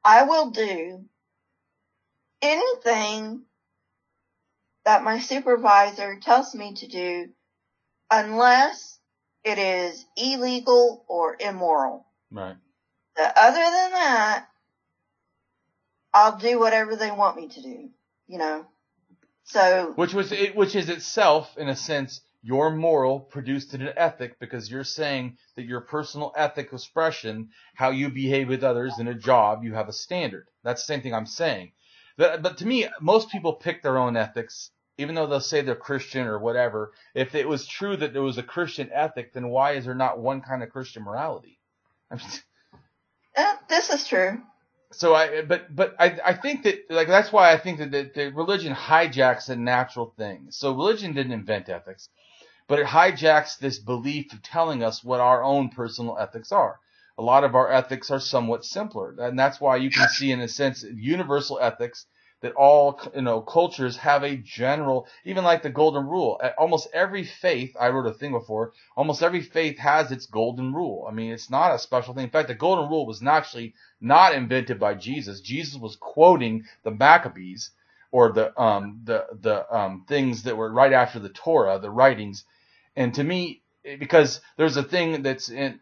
Speaker 2: I will do anything that my supervisor tells me to do unless it is illegal or immoral.
Speaker 1: Right.
Speaker 2: Other than that, I'll do whatever they want me to do, you know. So
Speaker 1: which is itself, in a sense, your moral produced in an ethic, because you're saying that your personal ethic expression, how you behave with others in a job, you have a standard. That's the same thing I'm saying. But to me, most people pick their own ethics, even though they'll say they're Christian or whatever. If it was true that there was a Christian ethic, then why is there not one kind of Christian morality?
Speaker 2: This is true.
Speaker 1: So I think that, like, that's why I think that religion hijacks a natural thing. So religion didn't invent ethics, but it hijacks this belief of telling us what our own personal ethics are. A lot of our ethics are somewhat simpler, and that's why you can see, in a sense, universal ethics that all, cultures have a general, even like the golden rule. Almost every faith, I wrote a thing before, almost every faith has its golden rule. I mean, it's not a special thing. In fact, the golden rule was actually not invented by Jesus. Jesus was quoting the Maccabees, or the things that were right after the Torah, the writings. And to me, because there's a thing that's in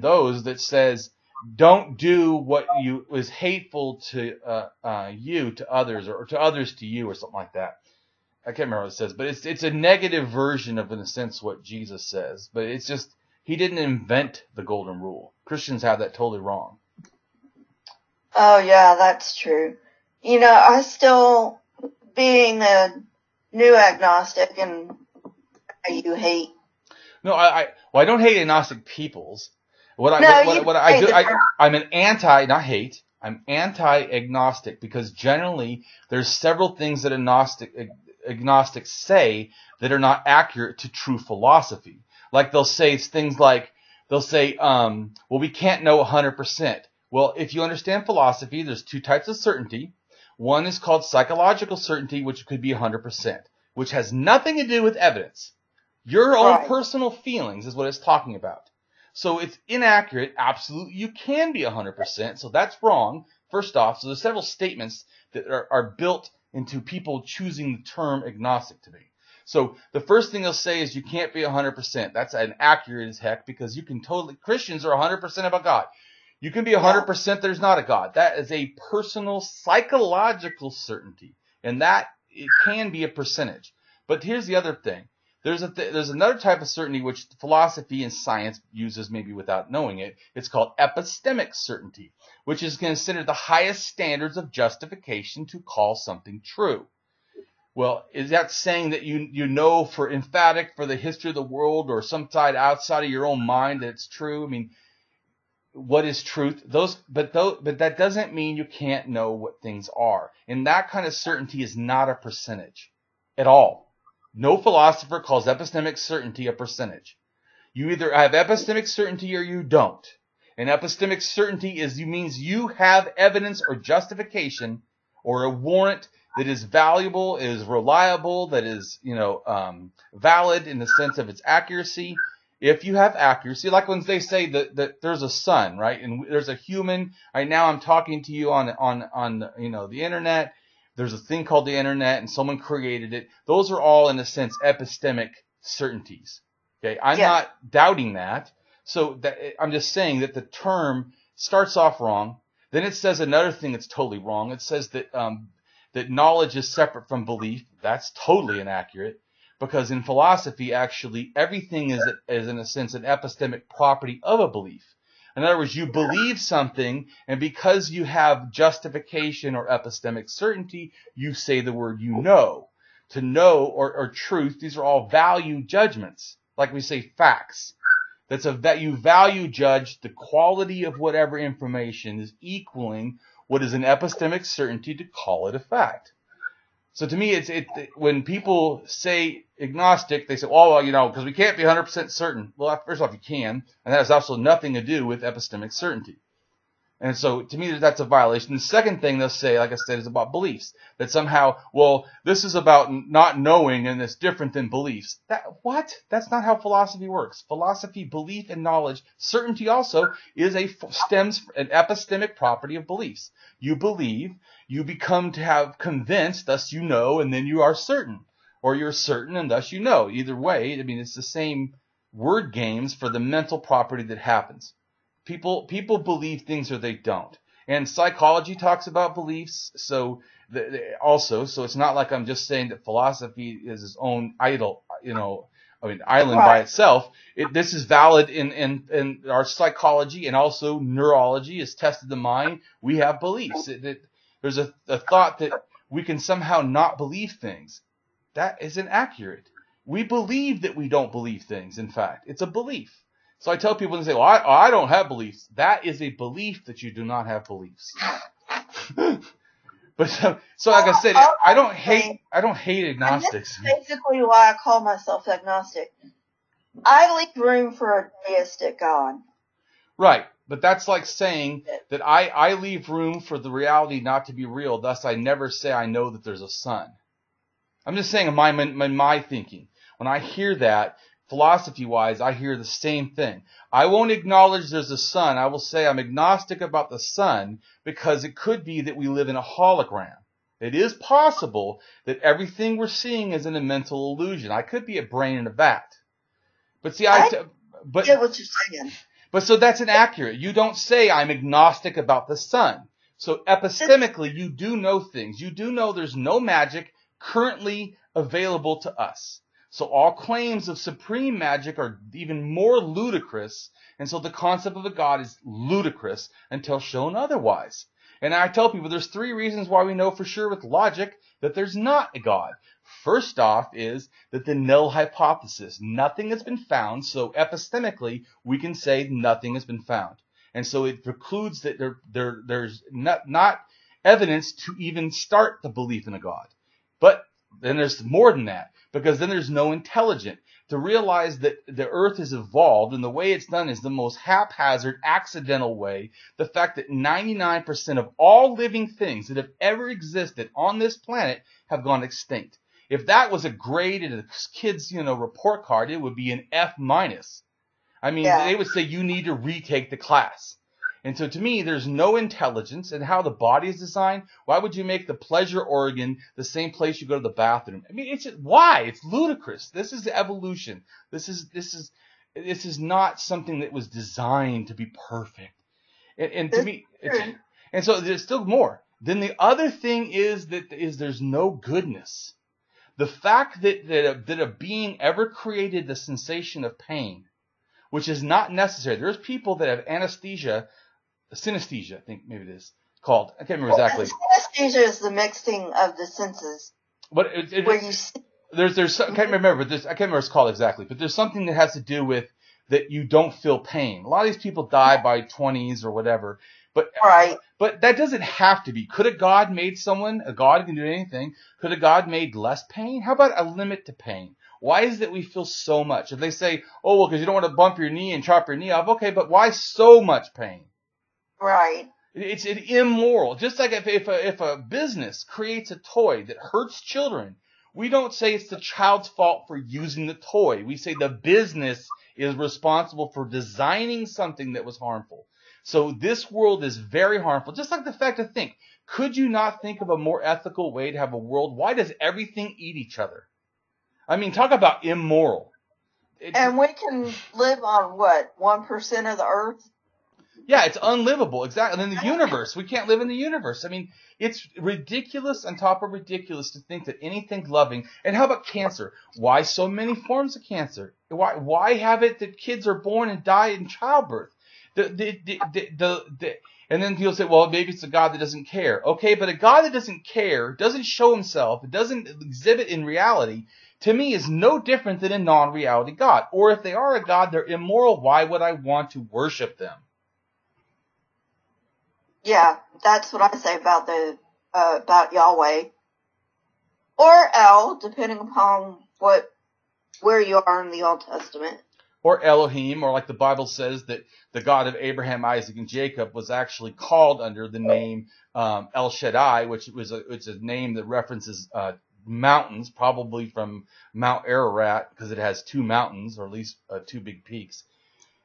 Speaker 1: those that says, don't do what is hateful to you to others, or to others to you, or something like that. I can't remember what it says, but it's a negative version of, in a sense, what Jesus says. But it's just, he didn't invent the golden rule. Christians have that totally wrong.
Speaker 2: Oh yeah, that's true. I still, being a new agnostic, and you hate.
Speaker 1: No, I don't hate agnostic peoples. I'm anti-agnostic, because generally there's several things that agnostics say that are not accurate to true philosophy. Like they'll say things like, well, we can't know 100%. Well, if you understand philosophy, there's two types of certainty. One is called psychological certainty, which could be 100%, which has nothing to do with evidence. Your own personal feelings is what it's talking about. So it's inaccurate. Absolutely, you can be 100%. So that's wrong, first off. So there's several statements that are built into people choosing the term agnostic to me. So the first thing they'll say is you can't be 100%. That's inaccurate as heck, because Christians are 100% about God. You can be 100% there's not a God. That is a personal psychological certainty, and that it can be a percentage. But here's the other thing. There's another type of certainty which philosophy and science uses maybe without knowing it. It's called epistemic certainty, which is considered the highest standards of justification to call something true. Well, is that saying that you know for emphatic for the history of the world or some side outside of your own mind that it's true? I mean, what is truth? But that doesn't mean you can't know what things are. And that kind of certainty is not a percentage at all. No philosopher calls epistemic certainty a percentage. You either have epistemic certainty or you don't. And epistemic certainty means you have evidence or justification or a warrant that is valuable, is reliable, that is, valid in the sense of its accuracy. If you have accuracy, like when they say that there's a sun, right? And there's a human. Right now I'm talking to you on the internet. There's a thing called the internet, and someone created it. Those are all, in a sense, epistemic certainties. Okay, I'm not doubting that. So I'm just saying that the term starts off wrong. Then it says another thing that's totally wrong. It says that that knowledge is separate from belief. That's totally inaccurate, because in philosophy, actually, everything is in a sense an epistemic property of a belief. In other words, you believe something, and because you have justification or epistemic certainty, you say the word you know. To know or truth, these are all value judgments. Like we say facts. That you value judge the quality of whatever information is equaling what is an epistemic certainty to call it a fact. So to me, when people say agnostic, they say, because we can't be 100% certain. Well, first off, you can, and that has absolutely nothing to do with epistemic certainty. And so to me, that's a violation. The second thing they'll say, like I said, is about beliefs. That somehow, this is about not knowing and it's different than beliefs. That's not how philosophy works. Philosophy, belief, and knowledge, certainty also stems an epistemic property of beliefs. You believe, you become to have convinced, thus you know, and then you are certain. Or you're certain and thus you know. Either way, it's the same word games for the mental property that happens. People believe things or they don't. And psychology talks about beliefs, so it's not like I'm just saying that philosophy is its own island by itself. This is valid in our psychology, and also neurology has tested the mind. We have beliefs. There's a thought that we can somehow not believe things. That is inaccurate. We believe that we don't believe things, in fact. It's a belief. So I tell people, and they say, I don't have beliefs. That is a belief that you do not have beliefs. But so like I said, I don't hate agnostics.
Speaker 2: And that's basically why I call myself agnostic. I leave room for a deistic God.
Speaker 1: Right. But that's like saying that I leave room for the reality not to be real. Thus, I never say I know that there's a sun. I'm just saying in my thinking. When I hear that, philosophy-wise, I hear the same thing. I won't acknowledge there's a sun. I will say I'm agnostic about the sun because it could be that we live in a hologram. It is possible that everything we're seeing is in a mental illusion. I could be a brain in a vat. But see,
Speaker 2: I get what you're saying.
Speaker 1: But so that's inaccurate. You don't say I'm agnostic about the sun. So epistemically, you do know things. You do know there's no magic currently available to us. So all claims of supreme magic are even more ludicrous, and so the concept of a God is ludicrous until shown otherwise. And I tell people there's 3 reasons why we know for sure with logic that there's not a God. First off is that the null hypothesis. Nothing has been found, so epistemically we can say nothing has been found. And so it precludes that there's not evidence to even start the belief in a God. But then there's more than that, because then there's no intelligent. To realize that the earth has evolved, and the way it's done is the most haphazard, accidental way. The fact that 99% of all living things that have ever existed on this planet have gone extinct. If that was a grade in a kid's, report card, it would be an F-. I mean, They would say you need to retake the class. And so to me, there's no intelligence in how the body is designed. Why would you make the pleasure organ the same place you go to the bathroom? I mean, why? It's ludicrous. This is evolution. This is not something that was designed to be perfect. And to me, and so there's still more. Then the other thing is there's no goodness. The fact that a being ever created the sensation of pain, which is not necessary. There's people that have synesthesia, I think maybe it is called. I can't remember exactly.
Speaker 2: Synesthesia is the mixing of the senses.
Speaker 1: But where you see. I can't remember, but I can't remember what it's called exactly. But there's something that has to do with that you don't feel pain. A lot of these people die by 20s or whatever. But
Speaker 2: right.
Speaker 1: But that doesn't have to be. Could a God made someone? A God can do anything. Could a God made less pain? How about a limit to pain? Why is it that we feel so much? If they say, oh, well, because you don't want to bump your knee and chop your knee off. Okay, but why so much pain?
Speaker 2: Right.
Speaker 1: It's immoral. Just like if a business creates a toy that hurts children, we don't say it's the child's fault for using the toy. We say the business is responsible for designing something that was harmful. So this world is very harmful. Just like the fact to think, could you not think of a more ethical way to have a world? Why does everything eat each other? I mean, talk about immoral.
Speaker 2: And we can live on what, 1% of the earth?
Speaker 1: Yeah, it's unlivable. Exactly. And in the universe, we can't live in the universe. I mean, it's ridiculous on top of ridiculous to think that anything's loving. And how about cancer? Why so many forms of cancer? Why have it that kids are born and die in childbirth? And then people say, well, maybe it's a God that doesn't care. Okay, but a God that doesn't care, doesn't show himself, doesn't exhibit in reality, to me is no different than a non-reality God. Or if they are a God, they're immoral. Why would I want to worship them?
Speaker 2: Yeah, that's what I say about about Yahweh. Or El, depending upon where you are in the Old Testament.
Speaker 1: Or Elohim, or like the Bible says that the God of Abraham, Isaac, and Jacob was actually called under the name El Shaddai, which it's a name that references mountains, probably from Mount Ararat, because it has two mountains, or at least two big peaks.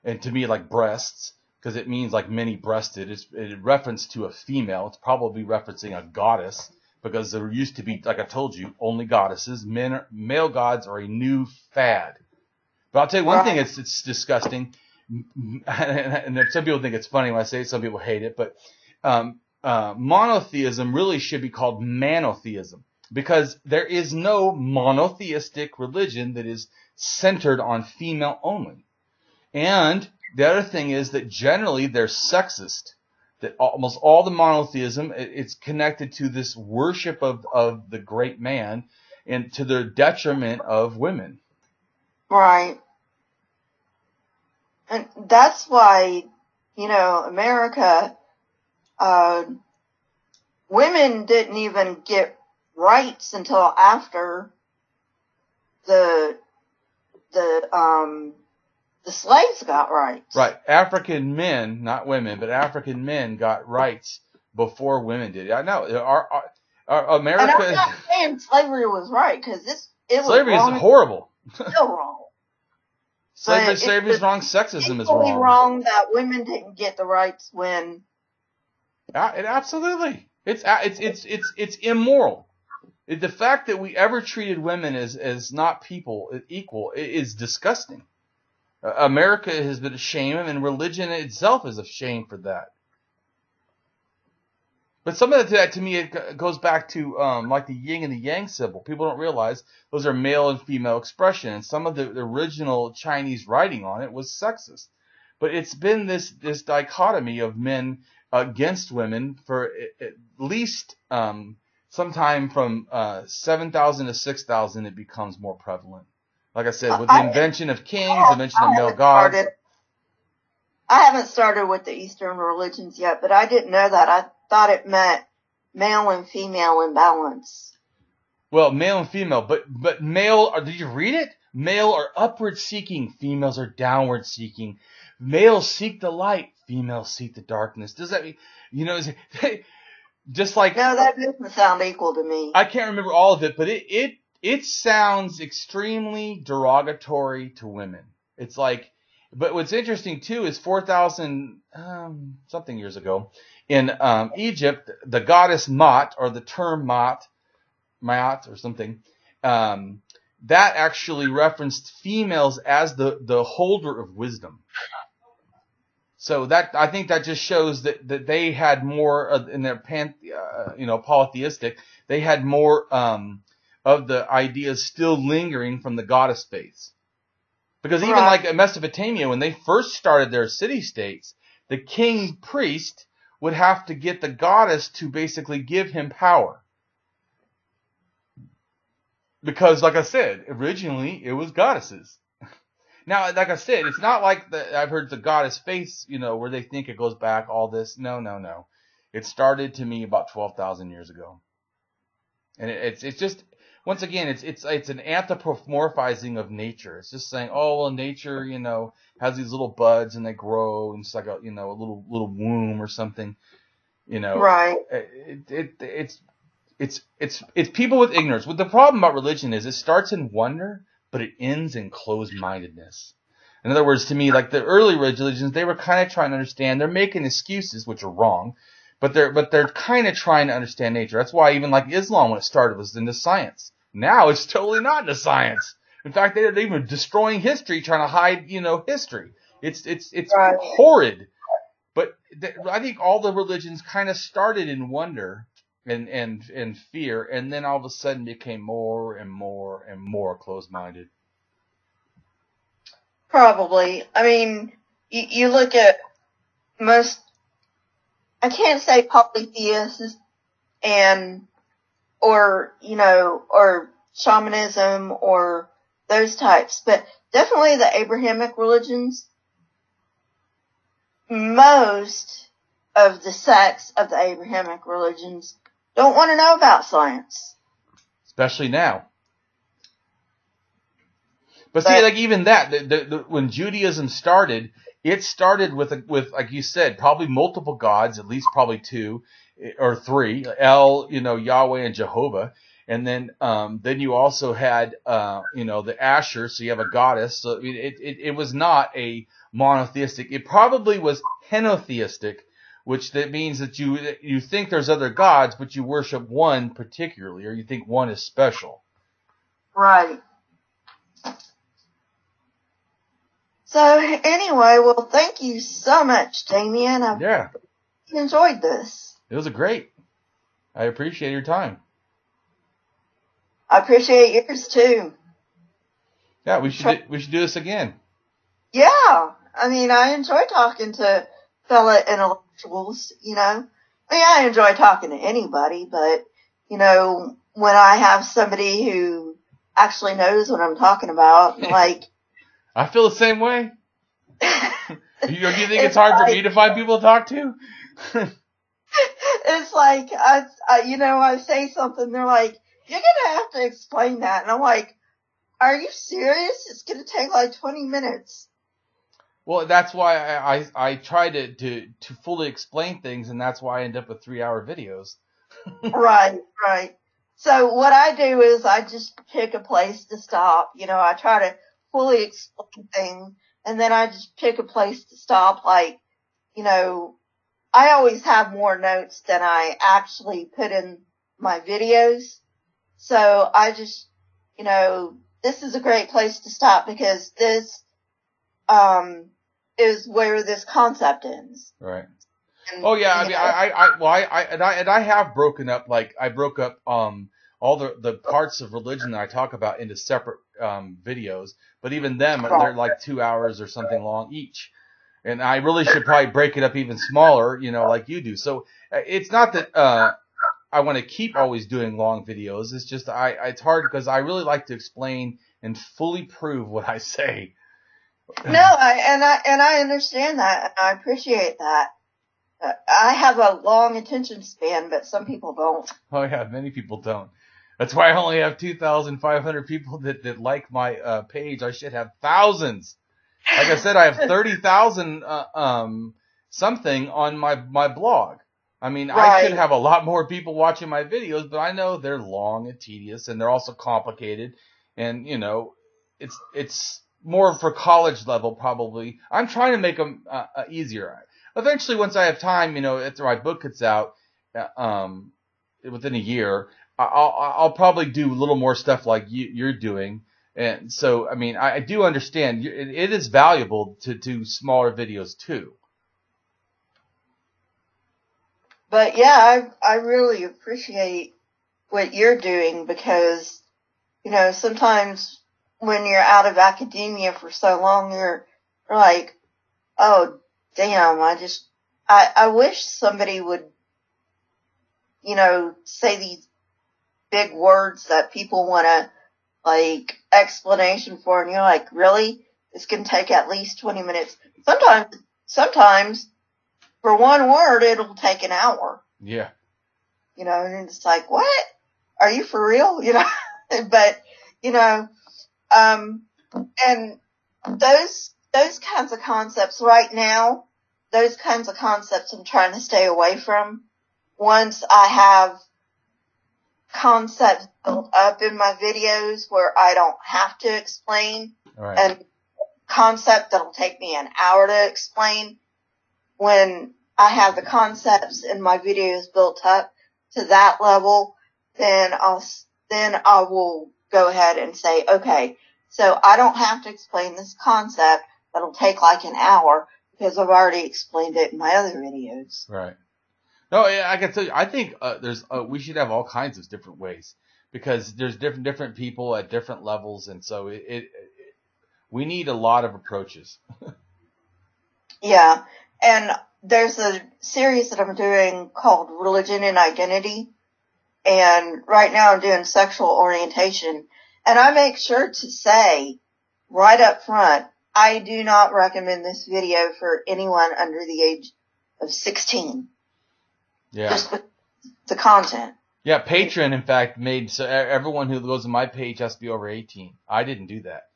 Speaker 1: And to me, like breasts, because it means like many-breasted. It's a reference to a female. It's probably referencing a goddess, because there used to be, like I told you, only goddesses. Male gods are a new fad. But I'll tell you one thing, it's disgusting, and some people think it's funny when I say it, some people hate it, but monotheism really should be called monotheism, because there is no monotheistic religion that is centered on female only. And the other thing is that generally they're sexist, that almost all the monotheism, it's connected to this worship of the great man and to the detriment of women.
Speaker 2: Right. And that's why, America, women didn't even get rights until after the slaves got rights.
Speaker 1: Right. African men, not women, but African men got rights before women did. I know. Our America. And
Speaker 2: I'm not saying slavery was right, because it was
Speaker 1: slavery
Speaker 2: wrong.
Speaker 1: Is horrible.
Speaker 2: Still wrong.
Speaker 1: Slavery is wrong. Sexism is wrong.
Speaker 2: It's wrong that women didn't get the rights when.
Speaker 1: Absolutely. It's immoral. The fact that we ever treated women as not people equal is disgusting. America has been ashamed, and religion itself is ashamed for that. But some of that, to me, it goes back to like the yin and the yang symbol. People don't realize those are male and female expression, and some of the original Chinese writing on it was sexist. But it's been this dichotomy of men against women for at least sometime from 7,000 to 6,000. It becomes more prevalent. Like I said, with the invention of kings, the invention of male gods.
Speaker 2: I haven't started with the Eastern religions yet, but I didn't know that. I thought it meant male and female imbalance.
Speaker 1: Well, male and female, but male, did you read it? Male are upward seeking, females are downward seeking. Males seek the light, females seek the darkness. Does that mean, just like...
Speaker 2: No, that doesn't sound equal to me.
Speaker 1: I can't remember all of it, but it sounds extremely derogatory to women. It's like, But what's interesting too is 4,000 something years ago in Egypt, the goddess Ma'at, or the term Ma'at or something, that actually referenced females as the holder of wisdom. So that, I think that just shows that they had more in their polytheistic, they had more of the ideas still lingering from the goddess faiths. Because even like in Mesopotamia, when they first started their city-states, the king priest would have to get the goddess to basically give him power. Because, like I said, originally it was goddesses. Now, like I said, it's not like I've heard the goddess faiths, where they think it goes back all this. No. It started to me about 12,000 years ago. And it's just, once again, it's an anthropomorphizing of nature. It's just saying, oh, well, nature, has these little buds and they grow and it's like a little womb or something,
Speaker 2: Right.
Speaker 1: It's people with ignorance. What the problem about religion is, it starts in wonder, but it ends in closed-mindedness. In other words, to me, like the early religions, they were kind of trying to understand. They're making excuses, which are wrong, but they're kind of trying to understand nature. That's why even like Islam, when it started, was into science. Now it's totally not into science. In fact, they're even destroying history, trying to hide, history. It's
Speaker 2: Right.
Speaker 1: horrid. But I think all the religions kind of started in wonder and fear, and then all of a sudden became more and more and more closed-minded.
Speaker 2: Probably. I mean, you look at most, I can't say polytheists or shamanism or those types, but definitely the Abrahamic religions. Most of the sects of the Abrahamic religions don't want to know about science.
Speaker 1: Especially now. But see, like even that, when Judaism started, it started with like you said, probably multiple gods, at least probably 2 or 3, Yahweh and Jehovah. And then you also had, the Asher, so you have a goddess. So I mean, it was not a monotheistic. It probably was henotheistic, which that means that you think there's other gods, but you worship one particularly, or you think one is special.
Speaker 2: Right. So anyway, well, thank you so much, Damien. I enjoyed this.
Speaker 1: It was great. I appreciate your time.
Speaker 2: I appreciate yours too.
Speaker 1: Yeah, we should do this again.
Speaker 2: Yeah, I mean, I enjoy talking to fellow intellectuals. I mean, I enjoy talking to anybody, but when I have somebody who actually knows what I'm talking about, like.
Speaker 1: I feel the same way. Do you think it's hard for me to find people to talk to?
Speaker 2: It's like, I say something, they're like, you're going to have to explain that. And I'm like, are you serious? It's going to take like 20 minutes.
Speaker 1: Well, that's why I try to fully explain things, and that's why I end up with 3-hour videos.
Speaker 2: Right. So what I do is I just pick a place to stop. I try to fully explain things, and then I just pick a place to stop. Like, I always have more notes than I actually put in my videos. So I just, this is a great place to stop because this is where this concept ends.
Speaker 1: Right. And, oh yeah, I mean, I have broken up, like I broke up all the parts of religion that I talk about into separate videos, but even them, they're like 2 hours or something long each. And I really should probably break it up even smaller, like you do. So it's not that I want to keep always doing long videos. It's just it's hard because I really like to explain and fully prove what I say.
Speaker 2: No, I understand that. I appreciate that. I have a long attention span, but some people don't.
Speaker 1: Oh yeah, many people don't. That's why I only have 2,500 people that like my page. I should have thousands. Like I said, I have 30,000 something on my blog. I mean, right. I should have a lot more people watching my videos, but I know they're long and tedious, and they're also complicated. And it's more for college level probably. I'm trying to make them easier. Eventually, once I have time, after my book gets out, within a year, I'll probably do a little more stuff like you're doing. And so, I mean, I do understand it is valuable to do smaller videos too.
Speaker 2: But yeah, I really appreciate what you're doing because, sometimes when you're out of academia for so long, you're like, oh, damn, I wish somebody would, say these big words that people want to, explanation for, and you're like, really? This can take at least 20 minutes. Sometimes, for one word, it'll take an hour.
Speaker 1: Yeah.
Speaker 2: And it's like, what? Are you for real? But, and those kinds of concepts right now, those kinds of concepts I'm trying to stay away from. Once I have concepts built up in my videos where I don't have to explain,
Speaker 1: right.
Speaker 2: And concept that'll take me an hour to explain, when I have the concepts in my videos built up to that level, then I will go ahead and say, okay, so I don't have to explain this concept that'll take like an hour because I've already explained it in my other videos.
Speaker 1: Right. No, I can tell you, I think we should have all kinds of different ways because there's different people at different levels, and so we need a lot of approaches.
Speaker 2: Yeah, and there's a series that I'm doing called Religion and Identity, and right now I'm doing sexual orientation, and I make sure to say right up front, I do not recommend this video for anyone under the age of 16.
Speaker 1: Yeah.
Speaker 2: Just with the content.
Speaker 1: Yeah, Patreon, in fact, made so everyone who goes to my page has to be over 18. I didn't do that.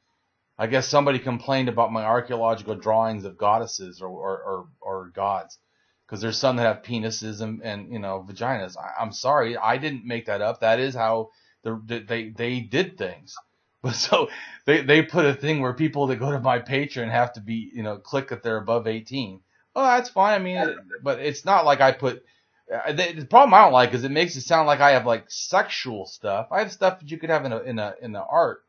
Speaker 1: I guess somebody complained about my archaeological drawings of goddesses or gods, because there's some that have penises and vaginas. I'm sorry, I didn't make that up. That is how they did things. But so they put a thing where people that go to my Patreon have to be click that they're above 18. Well, that's fine. I mean, but it's not like I put. The problem I don't like is it makes it sound like I have like sexual stuff. I have stuff that you could have in the art.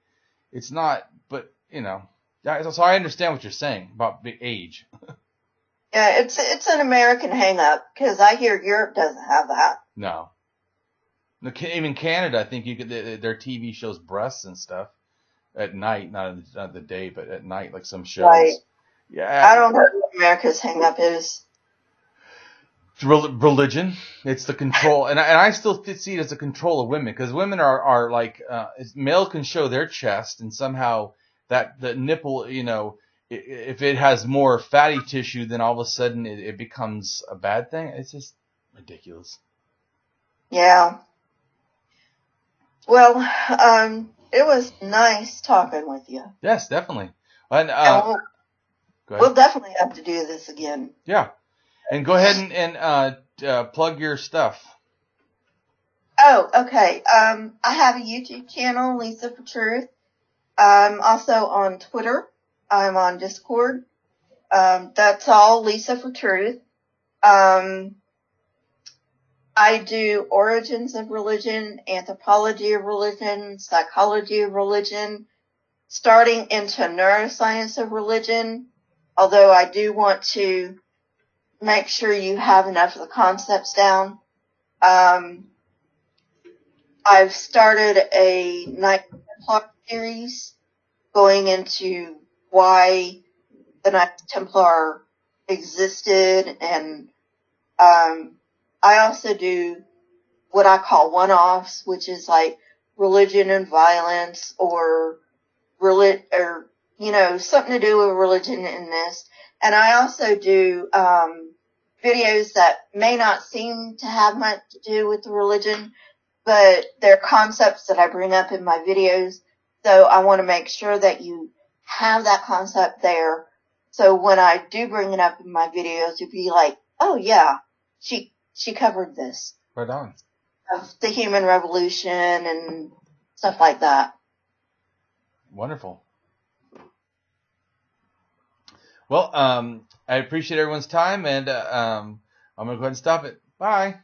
Speaker 1: It's not, but so I understand what you're saying about the age.
Speaker 2: Yeah, it's an American hang-up because I hear Europe doesn't have that.
Speaker 1: No. Even Canada, I think their TV shows breasts and stuff at night, not the day, but at night, like some shows.
Speaker 2: Right.
Speaker 1: Yeah.
Speaker 2: I don't know what America's hang-up is.
Speaker 1: Religion. It's the control, and I still see it as a control of women, because women are like male can show their chest, and somehow that the nipple, if it has more fatty tissue, then all of a sudden it becomes a bad thing. It's just ridiculous.
Speaker 2: Yeah. Well, it was nice talking with you.
Speaker 1: Yes, definitely. And
Speaker 2: we'll definitely have to do this again.
Speaker 1: Yeah. And go ahead and plug your stuff.
Speaker 2: Oh, okay. I have a YouTube channel, Lisa for Truth. I'm also on Twitter. I'm on Discord. That's all, Lisa for Truth. I do origins of religion, anthropology of religion, psychology of religion, starting into neuroscience of religion, although I do want to make sure you have enough of the concepts down. I've started a Knight Templar series going into why the Knights Templar existed, and I also do what I call one-offs, which is like religion and violence, or something to do with religion in this. And I also do videos that may not seem to have much to do with religion, but they're concepts that I bring up in my videos. So I want to make sure that you have that concept there. So when I do bring it up in my videos, you'll be like, oh yeah, she covered this.
Speaker 1: Right on.
Speaker 2: Of the human revolution and stuff like that.
Speaker 1: Wonderful. Well, I appreciate everyone's time, and I'm going to go ahead and stop it. Bye.